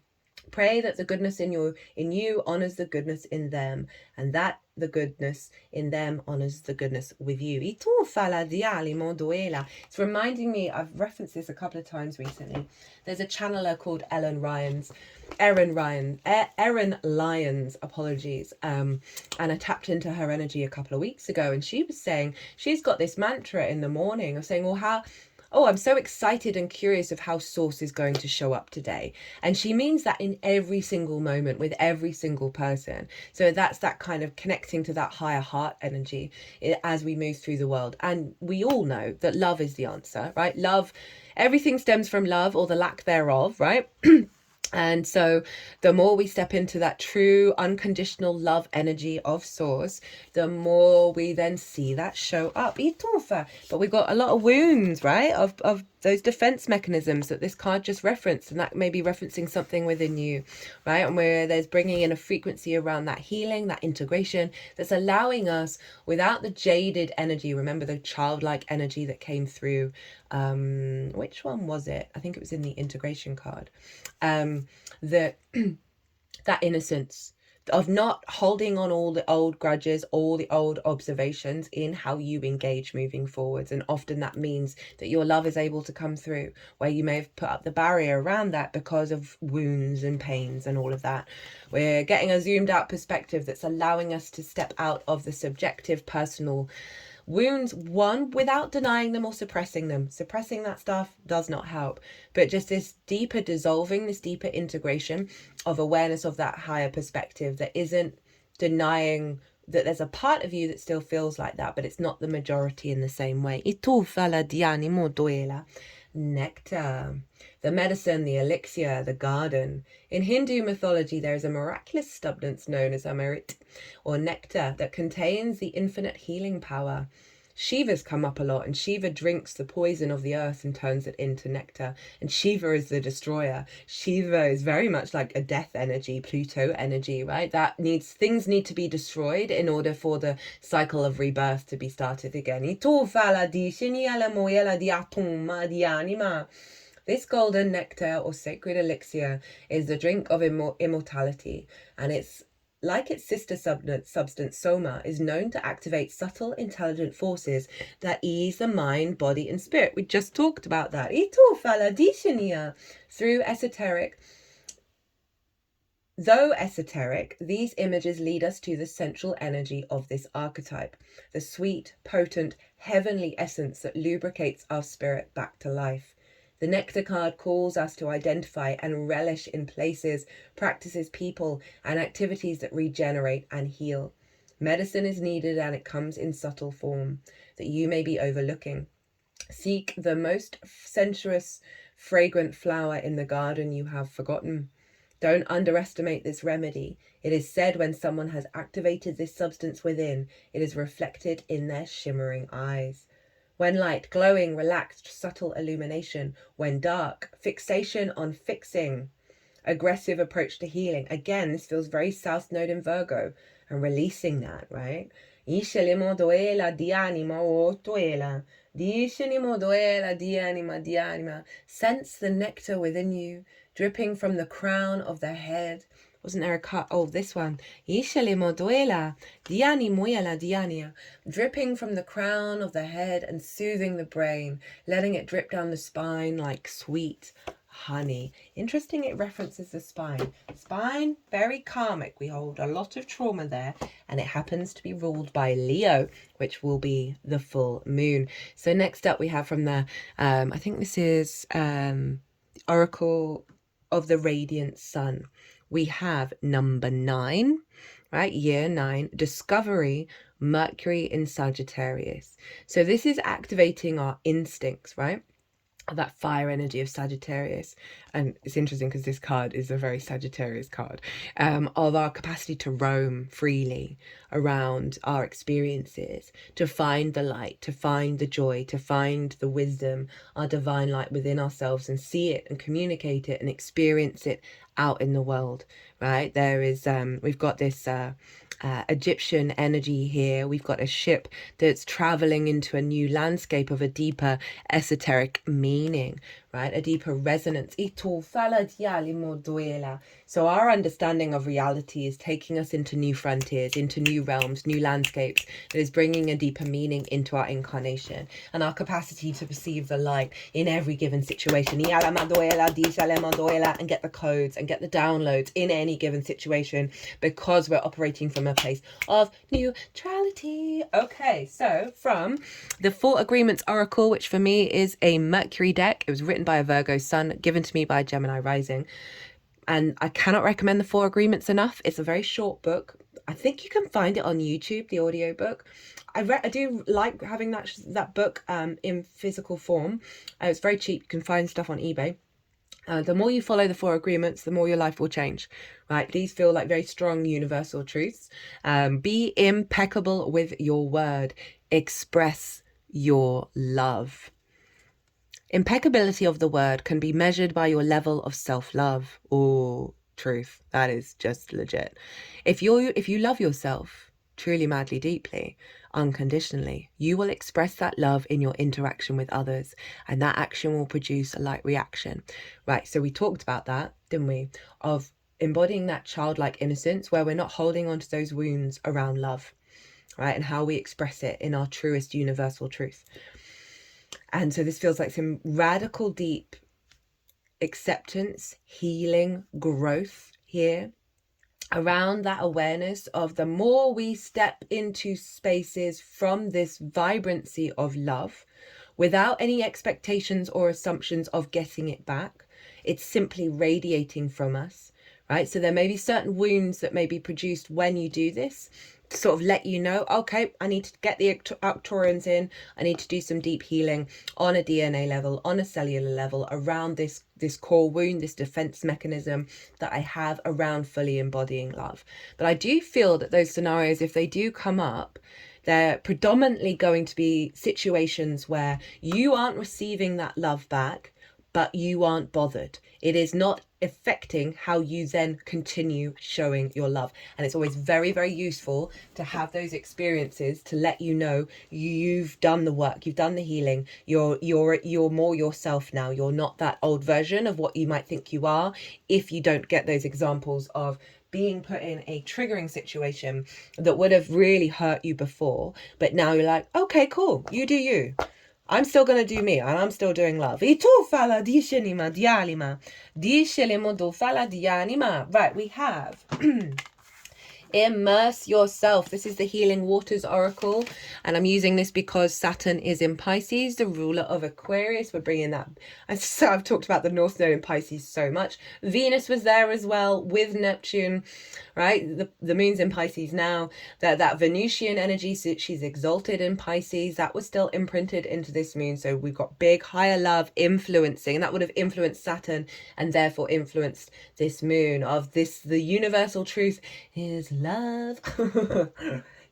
Pray that the goodness in you honors the goodness in them, and that the goodness in them honors the goodness with you. It's reminding me, I've referenced this a couple of times recently. There's a channeler called Erin Lyons, apologies. And I tapped into her energy a couple of weeks ago, and she was saying she's got this mantra in the morning of saying, well, I'm so excited and curious of how Source is going to show up today. And she means that in every single moment with every single person. So that's that kind of connecting to that higher heart energy as we move through the world. And we all know that love is the answer, right? Love, everything stems from love or the lack thereof, right? And so the more we step into that true unconditional love energy of Source, the more we then see that show up. But we've got a lot of wounds, right? Of those defense mechanisms that this card just referenced, and that may be referencing something within you, right? And where there's bringing in a frequency around that healing, that integration, that's allowing us, without the jaded energy, remember the childlike energy that came through, which one was it? I think it was in the integration card, that that innocence of not holding on all the old grudges, all the old observations in how you engage moving forwards. And often that means that your love is able to come through where you may have put up the barrier around that because of wounds and pains and all of that. We're getting a zoomed out perspective that's allowing us to step out of the subjective personal wounds, one, without denying them or suppressing them. Suppressing that stuff does not help, but just this deeper dissolving, this deeper integration of awareness of that higher perspective that isn't denying that there's a part of you that still feels like that, but it's not the majority in the same way. Nectar, the medicine, the elixir, the garden. In Hindu mythology, there is a miraculous substance known as Amrit, or nectar, that contains the infinite healing power. Shiva's come up a lot, and Shiva drinks the poison of the earth and turns it into nectar. And Shiva is the destroyer. Shiva is very much like a death energy, Pluto energy, right? Things need to be destroyed in order for the cycle of rebirth to be started again. This golden nectar or sacred elixir is the drink of immortality, and it's like its sister substance, Soma, is known to activate subtle, intelligent forces that ease the mind, body, and spirit. We just talked about that. Through Though esoteric, these images lead us to the central energy of this archetype, the sweet, potent, heavenly essence that lubricates our spirit back to life. The Nectar card calls us to identify and relish in places, practices, people, and activities that regenerate and heal. Medicine is needed, and it comes in subtle form that you may be overlooking. Seek the most sensuous, fragrant flower in the garden you have forgotten. Don't underestimate this remedy. It is said when someone has activated this substance within, it is reflected in their shimmering eyes. When light, glowing, relaxed, subtle illumination. When dark, fixation on fixing. Aggressive approach to healing. Again, this feels very South Node in Virgo. And releasing that, right? Sense the nectar within you, dripping from the crown of the head. Wasn't there a cut? Oh, this one. Dripping from the crown of the head and soothing the brain, letting it drip down the spine like sweet honey. Interesting, it references the spine. Spine, very karmic. We hold a lot of trauma there, and it happens to be ruled by Leo, which will be the full moon. So next up we have from the, I think this is Oracle of the Radiant Sun. We have number 9, right? Year 9, Discovery, Mercury in Sagittarius. So this is activating our instincts, right? That fire energy of Sagittarius. And it's interesting because this card is a very Sagittarius card, of our capacity to roam freely around our experiences, to find the light, to find the joy, to find the wisdom, our divine light within ourselves, and see it and communicate it and experience it out in the world, right? There is, we've got this Egyptian energy here. We've got a ship that's traveling into a new landscape of a deeper esoteric meaning, right? A deeper resonance. So our understanding of reality is taking us into new frontiers, into new realms, new landscapes, that is bringing a deeper meaning into our incarnation and our capacity to perceive the light in every given situation, and get the codes and get the downloads in any given situation, because we're operating from a place of neutrality. Okay, so from the Four Agreements Oracle, which for me is a Mercury deck. It was written by a Virgo sun, given to me by Gemini rising. And I cannot recommend the Four Agreements enough. It's a very short book. I think you can find it on YouTube, the audiobook. I do like having that book in physical form. It's very cheap. You can find stuff on eBay. The more you follow the Four Agreements, the more your life will change, right? These feel like very strong universal truths. Be impeccable with your word. Express your love. Impeccability of the word can be measured by your level of self-love. Oh, truth. That is just legit. If you love yourself truly, madly, deeply, unconditionally, you will express that love in your interaction with others, and that action will produce a like reaction. Right, so we talked about that, didn't we? Of embodying that childlike innocence where we're not holding on to those wounds around love, right? And how we express it in our truest universal truth. And so this feels like some radical, deep acceptance, healing, growth here around that awareness of the more we step into spaces from this vibrancy of love without any expectations or assumptions of getting it back. It's simply radiating from us, right? So there may be certain wounds that may be produced when you do this, to sort of let you know, okay, I need to get the Arcturians in. I need to do some deep healing on a DNA level, on a cellular level, around this core wound, this defense mechanism that I have around fully embodying love. But I do feel that those scenarios, if they do come up, they're predominantly going to be situations where you aren't receiving that love back, but you aren't bothered. It is not affecting how you then continue showing your love. And it's always very, very useful to have those experiences to let you know you've done the work, you've done the healing, you're more yourself now. You're not that old version of what you might think you are, if you don't get those examples of being put in a triggering situation that would have really hurt you before, but now you're like, okay, cool, you do you. I'm still going to do me, and I'm still doing love. Right, we have immerse yourself. This is the Healing Waters Oracle, and I'm using this because Saturn is in Pisces, the ruler of Aquarius. We're bringing that. So I've talked about the North Node in Pisces so much. Venus was there as well with Neptune, right? The moon's in Pisces now. That Venusian energy, so she's exalted in Pisces. That was still imprinted into this moon. So we've got big higher love influencing, and that would have influenced Saturn and therefore influenced this moon of this. The universal truth is love.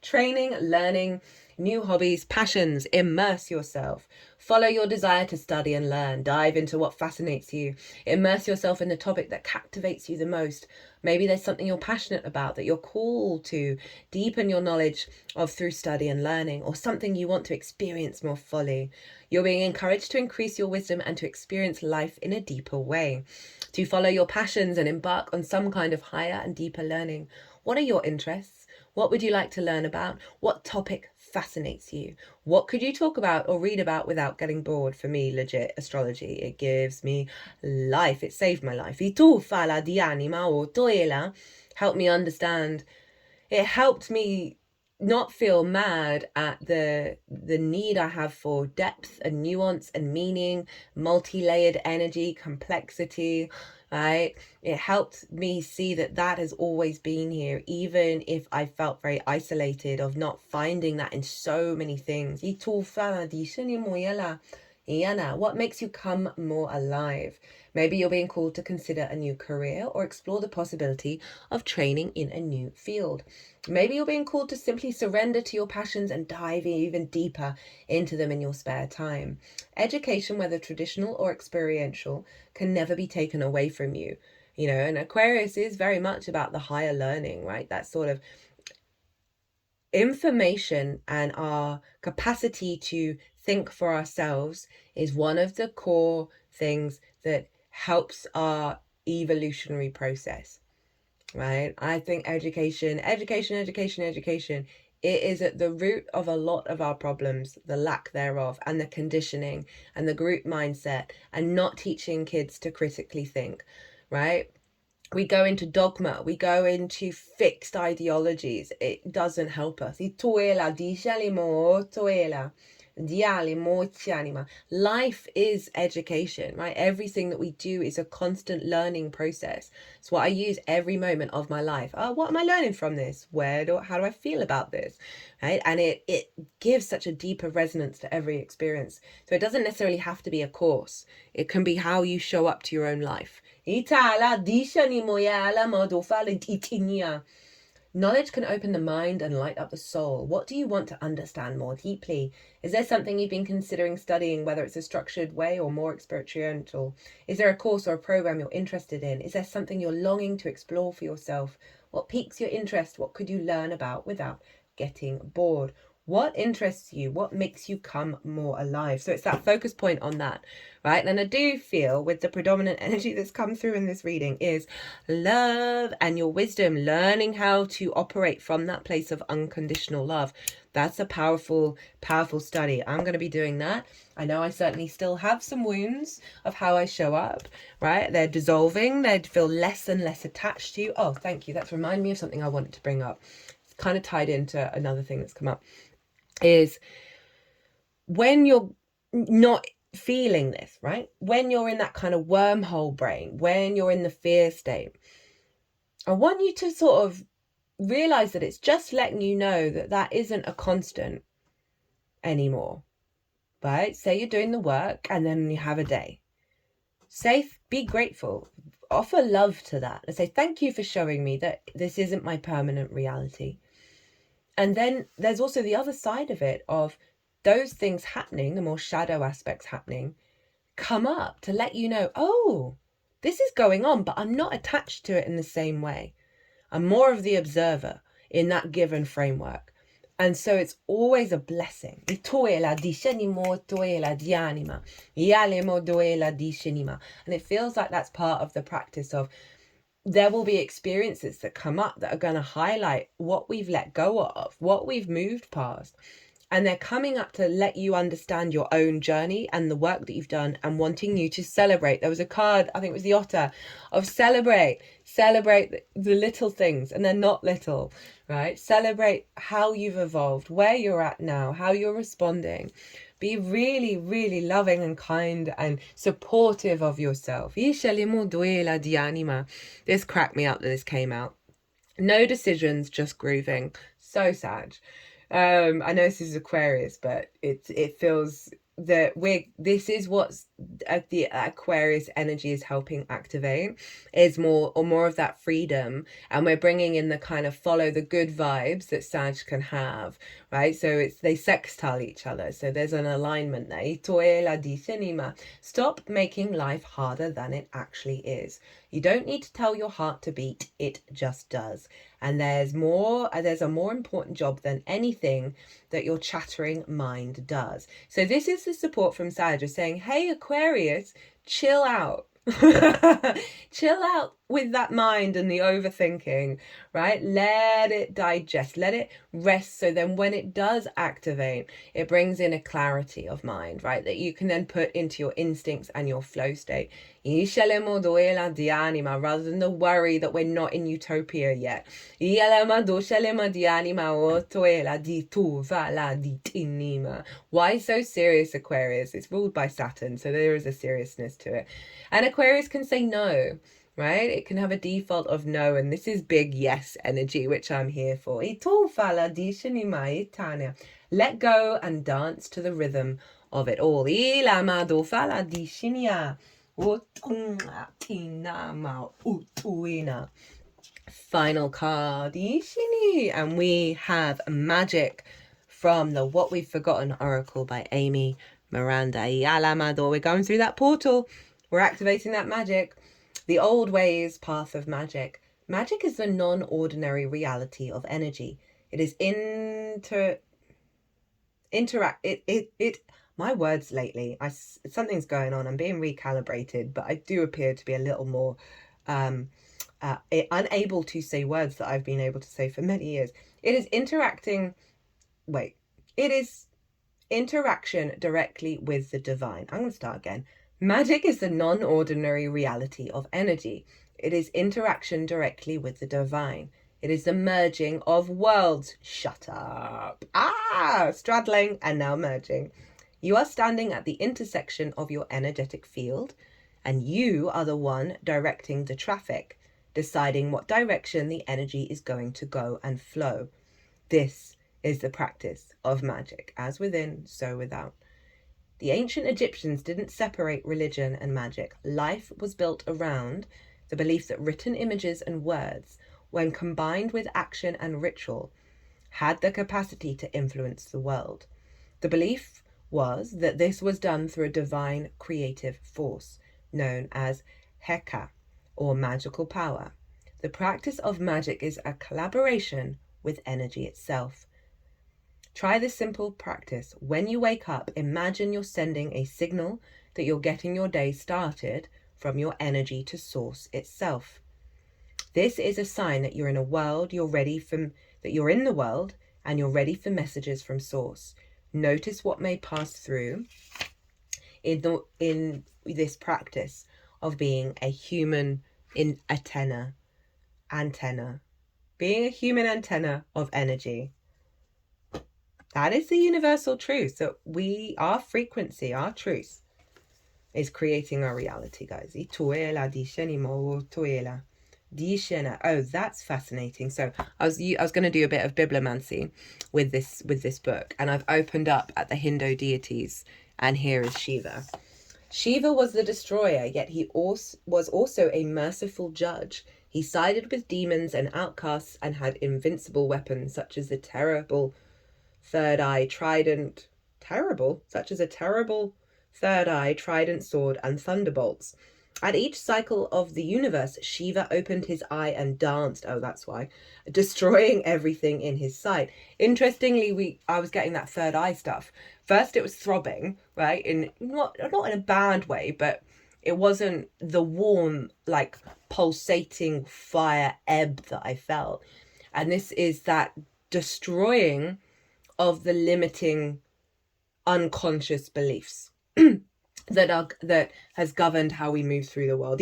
Training, learning, new hobbies, passions. Immerse yourself. Follow your desire to study and learn. Dive into what fascinates you. Immerse yourself in the topic that captivates you the most. Maybe there's something you're passionate about that you're called to deepen your knowledge of through study and learning, or something you want to experience more fully. You're being encouraged to increase your wisdom and to experience life in a deeper way, to follow your passions and embark on some kind of higher and deeper learning. What are your interests? What would you like to learn about? What topic fascinates you? What could you talk about or read about without getting bored? For me, legit, astrology, it gives me life. It saved my life. Y tu fala di anima o toela helped me understand. It helped me not feel mad at the need I have for depth and nuance and meaning, multi-layered energy, complexity, right? It helped me see that has always been here, even if I felt very isolated of not finding that in so many things. What makes you come more alive? Maybe you're being called to consider a new career or explore the possibility of training in a new field. Maybe you're being called to simply surrender to your passions and dive even deeper into them in your spare time. Education, whether traditional or experiential, can never be taken away from you. you know, and Aquarius is very much about the higher learning, right? That sort of information and our capacity to think for ourselves is one of the core things that helps our evolutionary process, right? I think education, it is at the root of a lot of our problems, the lack thereof, and the conditioning and the group mindset, and not teaching kids to critically think, right? We go into dogma, we go into fixed ideologies. It doesn't help us. Life is education, right? Everything that we do is a constant learning process. It's what I use every moment of my life. Oh, what am I learning from this? How do I feel about this? Right? And it gives such a deeper resonance to every experience. So it doesn't necessarily have to be a course. It can be how you show up to your own life. Knowledge can open the mind and light up the soul. What do you want to understand more deeply? Is there something you've been considering studying, whether it's a structured way or more experiential? Is there a course or a program you're interested in? Is there something you're longing to explore for yourself? What piques your interest? What could you learn about without getting bored? What interests you? What makes you come more alive? So it's that focus point on that, right? And I do feel with the predominant energy that's come through in this reading is love and your wisdom, learning how to operate from that place of unconditional love. That's a powerful, powerful study. I'm going to be doing that. I know I certainly still have some wounds of how I show up, right? They're dissolving. They feel less and less attached to you. Oh, thank you. That's reminded me of something I wanted to bring up. It's kind of tied into another thing that's come up. Is when you're not feeling this, right? When you're in that kind of wormhole brain, when you're in the fear state, I want you to sort of realize that it's just letting you know that that isn't a constant anymore, right? Say you're doing the work and then you have a day. Be grateful, offer love to that and say, thank you for showing me that this isn't my permanent reality. And then there's also the other side of it, of those things happening, the more shadow aspects happening, come up to let you know, oh, this is going on, but I'm not attached to it in the same way. I'm more of the observer in that given framework. And so it's always a blessing. And it feels like that's part of the practice of, there will be experiences that come up that are going to highlight what we've let go of, what we've moved past. And they're coming up to let you understand your own journey and the work that you've done, and wanting you to celebrate. There was a card, I think it was the otter, of celebrate the little things, and they're not little, right? Celebrate how you've evolved, where you're at now, how you're responding. Be really, really loving and kind and supportive of yourself. This cracked me up that this came out. No decisions, just grooving. So sad. I know this is Aquarius, but it feels that this is what's the Aquarius energy is helping activate, is more of that freedom, and we're bringing in the kind of follow the good vibes that Sag can have, right? So they sextile each other, so there's an alignment there. Stop making life harder than it actually is. You don't need to tell your heart to beat, it just does. And there's a more important job than anything that your chattering mind does. So this is the support from Sag, saying, hey, Aquarius, chill out. Chill out with that mind and the overthinking, right? Let it digest, let it rest, so then when it does activate, it brings in a clarity of mind, right, that you can then put into your instincts and your flow state, rather than the worry that we're not in utopia yet. Why so serious, Aquarius? It's ruled by Saturn, so there is a seriousness to it. And Aquarius can say no, right? It can have a default of no, and this is big yes energy, which I'm here for. Let go and dance to the rhythm of it all. Final card, and we have magic from the What We've Forgotten Oracle by Amy Miranda. We're going through that portal. We're activating that magic. The old ways path of magic. Magic is the non-ordinary reality of energy. It is my words lately, something's going on. I'm being recalibrated, but I do appear to be a little more unable to say words that I've been able to say for many years. It is interaction directly with the divine. I'm going to start again. Magic is the non-ordinary reality of energy. It is interaction directly with the divine. It is the merging of worlds. Shut up. Straddling and now merging. You are standing at the intersection of your energetic field, and you are the one directing the traffic, deciding what direction the energy is going to go and flow. This is the practice of magic, as within, so without. The ancient Egyptians didn't separate religion and magic. Life was built around the belief that written images and words, when combined with action and ritual, had the capacity to influence the world. The belief was that this was done through a divine creative force known as Heka, or magical power. The practice of magic is a collaboration with energy itself. Try this simple practice. When you wake up, imagine you're sending a signal that you're getting your day started from your energy to source itself. This is a sign that you're in a world, that you're in the world and you're ready for messages from source. Notice what may pass through in this practice of being a human antenna, being a human antenna of energy. That is the universal truth. So our frequency, our truth, is creating our reality, guys. Oh, that's fascinating. So I was going to do a bit of bibliomancy with this book, and I've opened up at the Hindu deities, and here is Shiva. Shiva was the destroyer, yet he was also a merciful judge. He sided with demons and outcasts and had invincible weapons such as the terrible third eye trident, sword, and thunderbolts. At each cycle of the universe, Shiva opened his eye and danced. Oh, that's why. Destroying everything in his sight. Interestingly, I was getting that third eye stuff. First, it was throbbing, right? Not in a bad way, but it wasn't the warm, like, pulsating fire ebb that I felt. And this is that destroying of the limiting unconscious beliefs that has governed how we move through the world.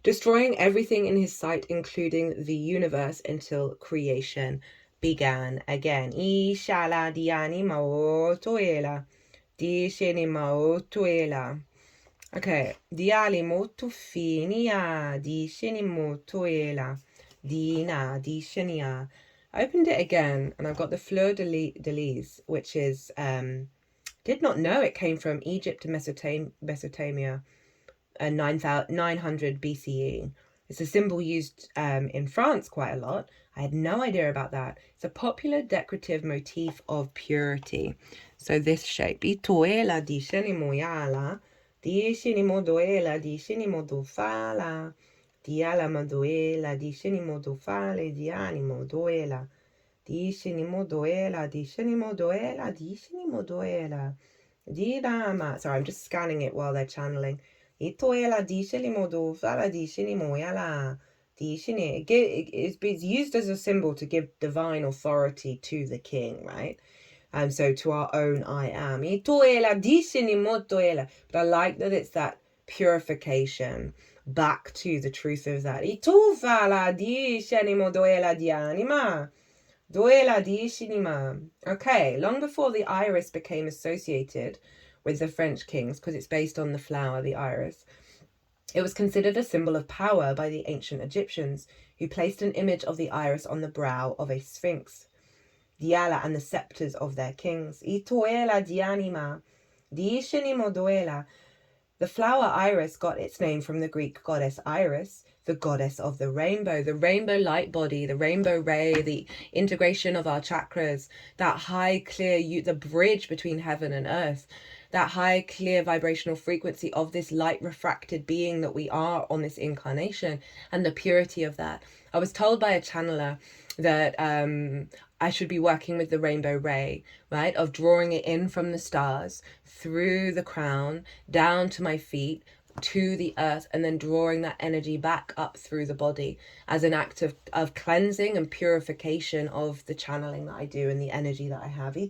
Destroying everything in his sight, including the universe, until creation began again. Okay, diali molto finia, diceni molto ela, Dinah, dicenia. I opened it again, and I've got the Fleur de Lis, which is, did not know it came from Egypt to Mesopotamia, 900 BCE. It's a symbol used in France quite a lot. I had no idea about that. It's a popular decorative motif of purity. So this shape, itoela diceni moyala, diceni modoela, diceni modofala, diala modoela, diceni modofale, diani modoela, diceni modoela, diceni modoela, diceni modoela, dirama. Sorry, I'm just scanning it while they're channeling. Itoela diceni modofala, diceni moyala. It's used as a symbol to give divine authority to the king, right? So to our own I am. But I like that it's that purification back to the truth of that. Okay, long before the iris became associated with the French kings, because it's based on the flower, the iris, it was considered a symbol of power by the ancient Egyptians, who placed an image of the iris on the brow of a sphinx. Diala and the scepters of their kings. Itoela dianima, diisheni modoela. The flower iris got its name from the Greek goddess Iris, the goddess of the rainbow light body, the rainbow ray, the integration of our chakras, that high, clear, the bridge between heaven and earth, that high, clear vibrational frequency of this light refracted being that we are on this incarnation, and the purity of that. I was told by a channeler that I should be working with the rainbow ray, right? Of drawing it in from the stars, through the crown, down to my feet, to the earth, and then drawing that energy back up through the body as an act of cleansing and purification of the channeling that I do and the energy that I have. The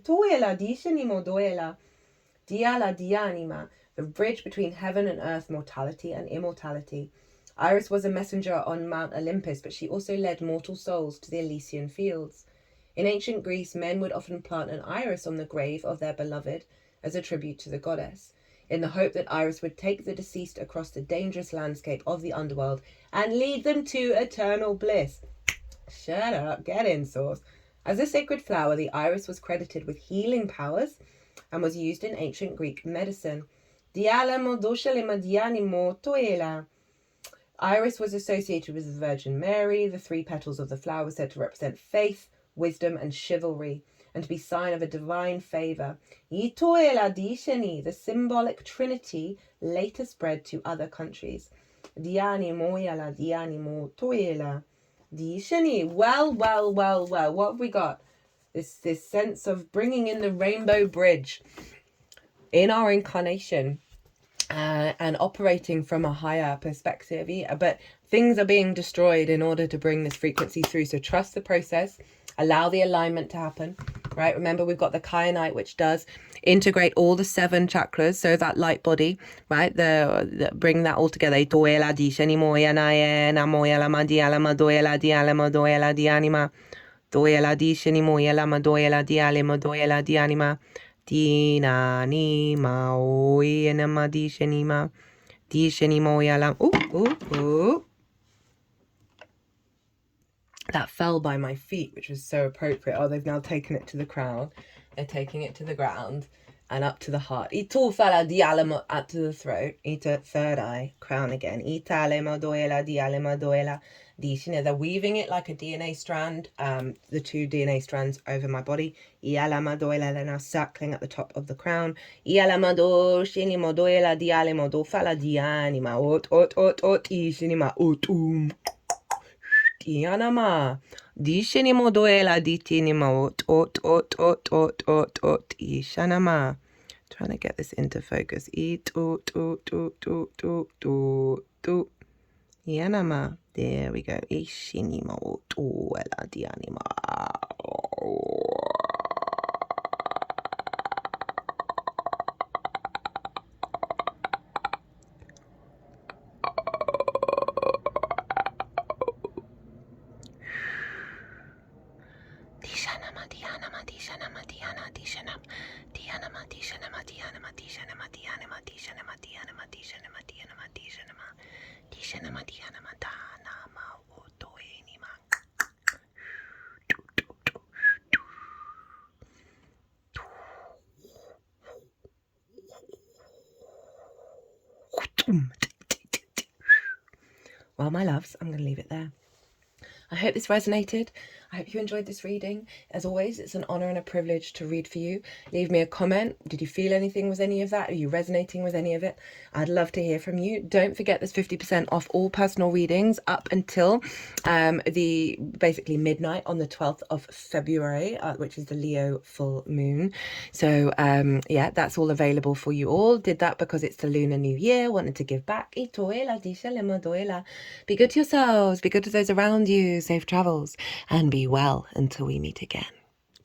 bridge between heaven and earth, mortality and immortality. Iris was a messenger on Mount Olympus, but she also led mortal souls to the Elysian fields. In ancient Greece, men would often plant an iris on the grave of their beloved as a tribute to the goddess, in the hope that Iris would take the deceased across the dangerous landscape of the underworld and lead them to eternal bliss. Shut up, get in, source. As a sacred flower, the iris was credited with healing powers and was used in ancient Greek medicine. Iris was associated with the Virgin Mary. The 3 petals of the flower were said to represent faith, wisdom, and chivalry, and to be sign of a divine favour. The symbolic trinity later spread to other countries. Well. What have we got? This sense of bringing in the rainbow bridge in our incarnation. And operating from a higher perspective, but things are being destroyed in order to bring this frequency through. So trust the process, allow the alignment to happen, right? Remember, we've got the kyanite, which does integrate all the 7 chakras, so that light body, right? The bring that all together. Dinah nima oi enama dishenima yalam. Ooh. That fell by my feet, which was so appropriate. Oh, they've now taken it to the crown. They're taking it to the ground and up to the heart. Itu fala dialemo up to the throat. Ita third eye, crown again. Ita alema doela. They're weaving it like a DNA strand, the 2 DNA strands over my body. They're now circling at the top of the crown. Yanama. Dishinimo doela ditinimo ishanama. Trying to get this into focus. Yanama. There we go. Ishinimo doela dianima. Well, my loves, I'm going to leave it there. I hope this resonated. I hope you enjoyed this reading. As always, it's an honor and a privilege to read for you. Leave me a comment. Did you feel anything with any of that? Are you resonating with any of it? I'd love to hear from you. Don't forget there's 50% off all personal readings up until the basically midnight on the 12th of February, which is the Leo full moon. So yeah, that's all available for you all. Did that because it's the Lunar New Year. Wanted to give back. Be good to yourselves. Be good to those around you. Safe travels. And be well until we meet again.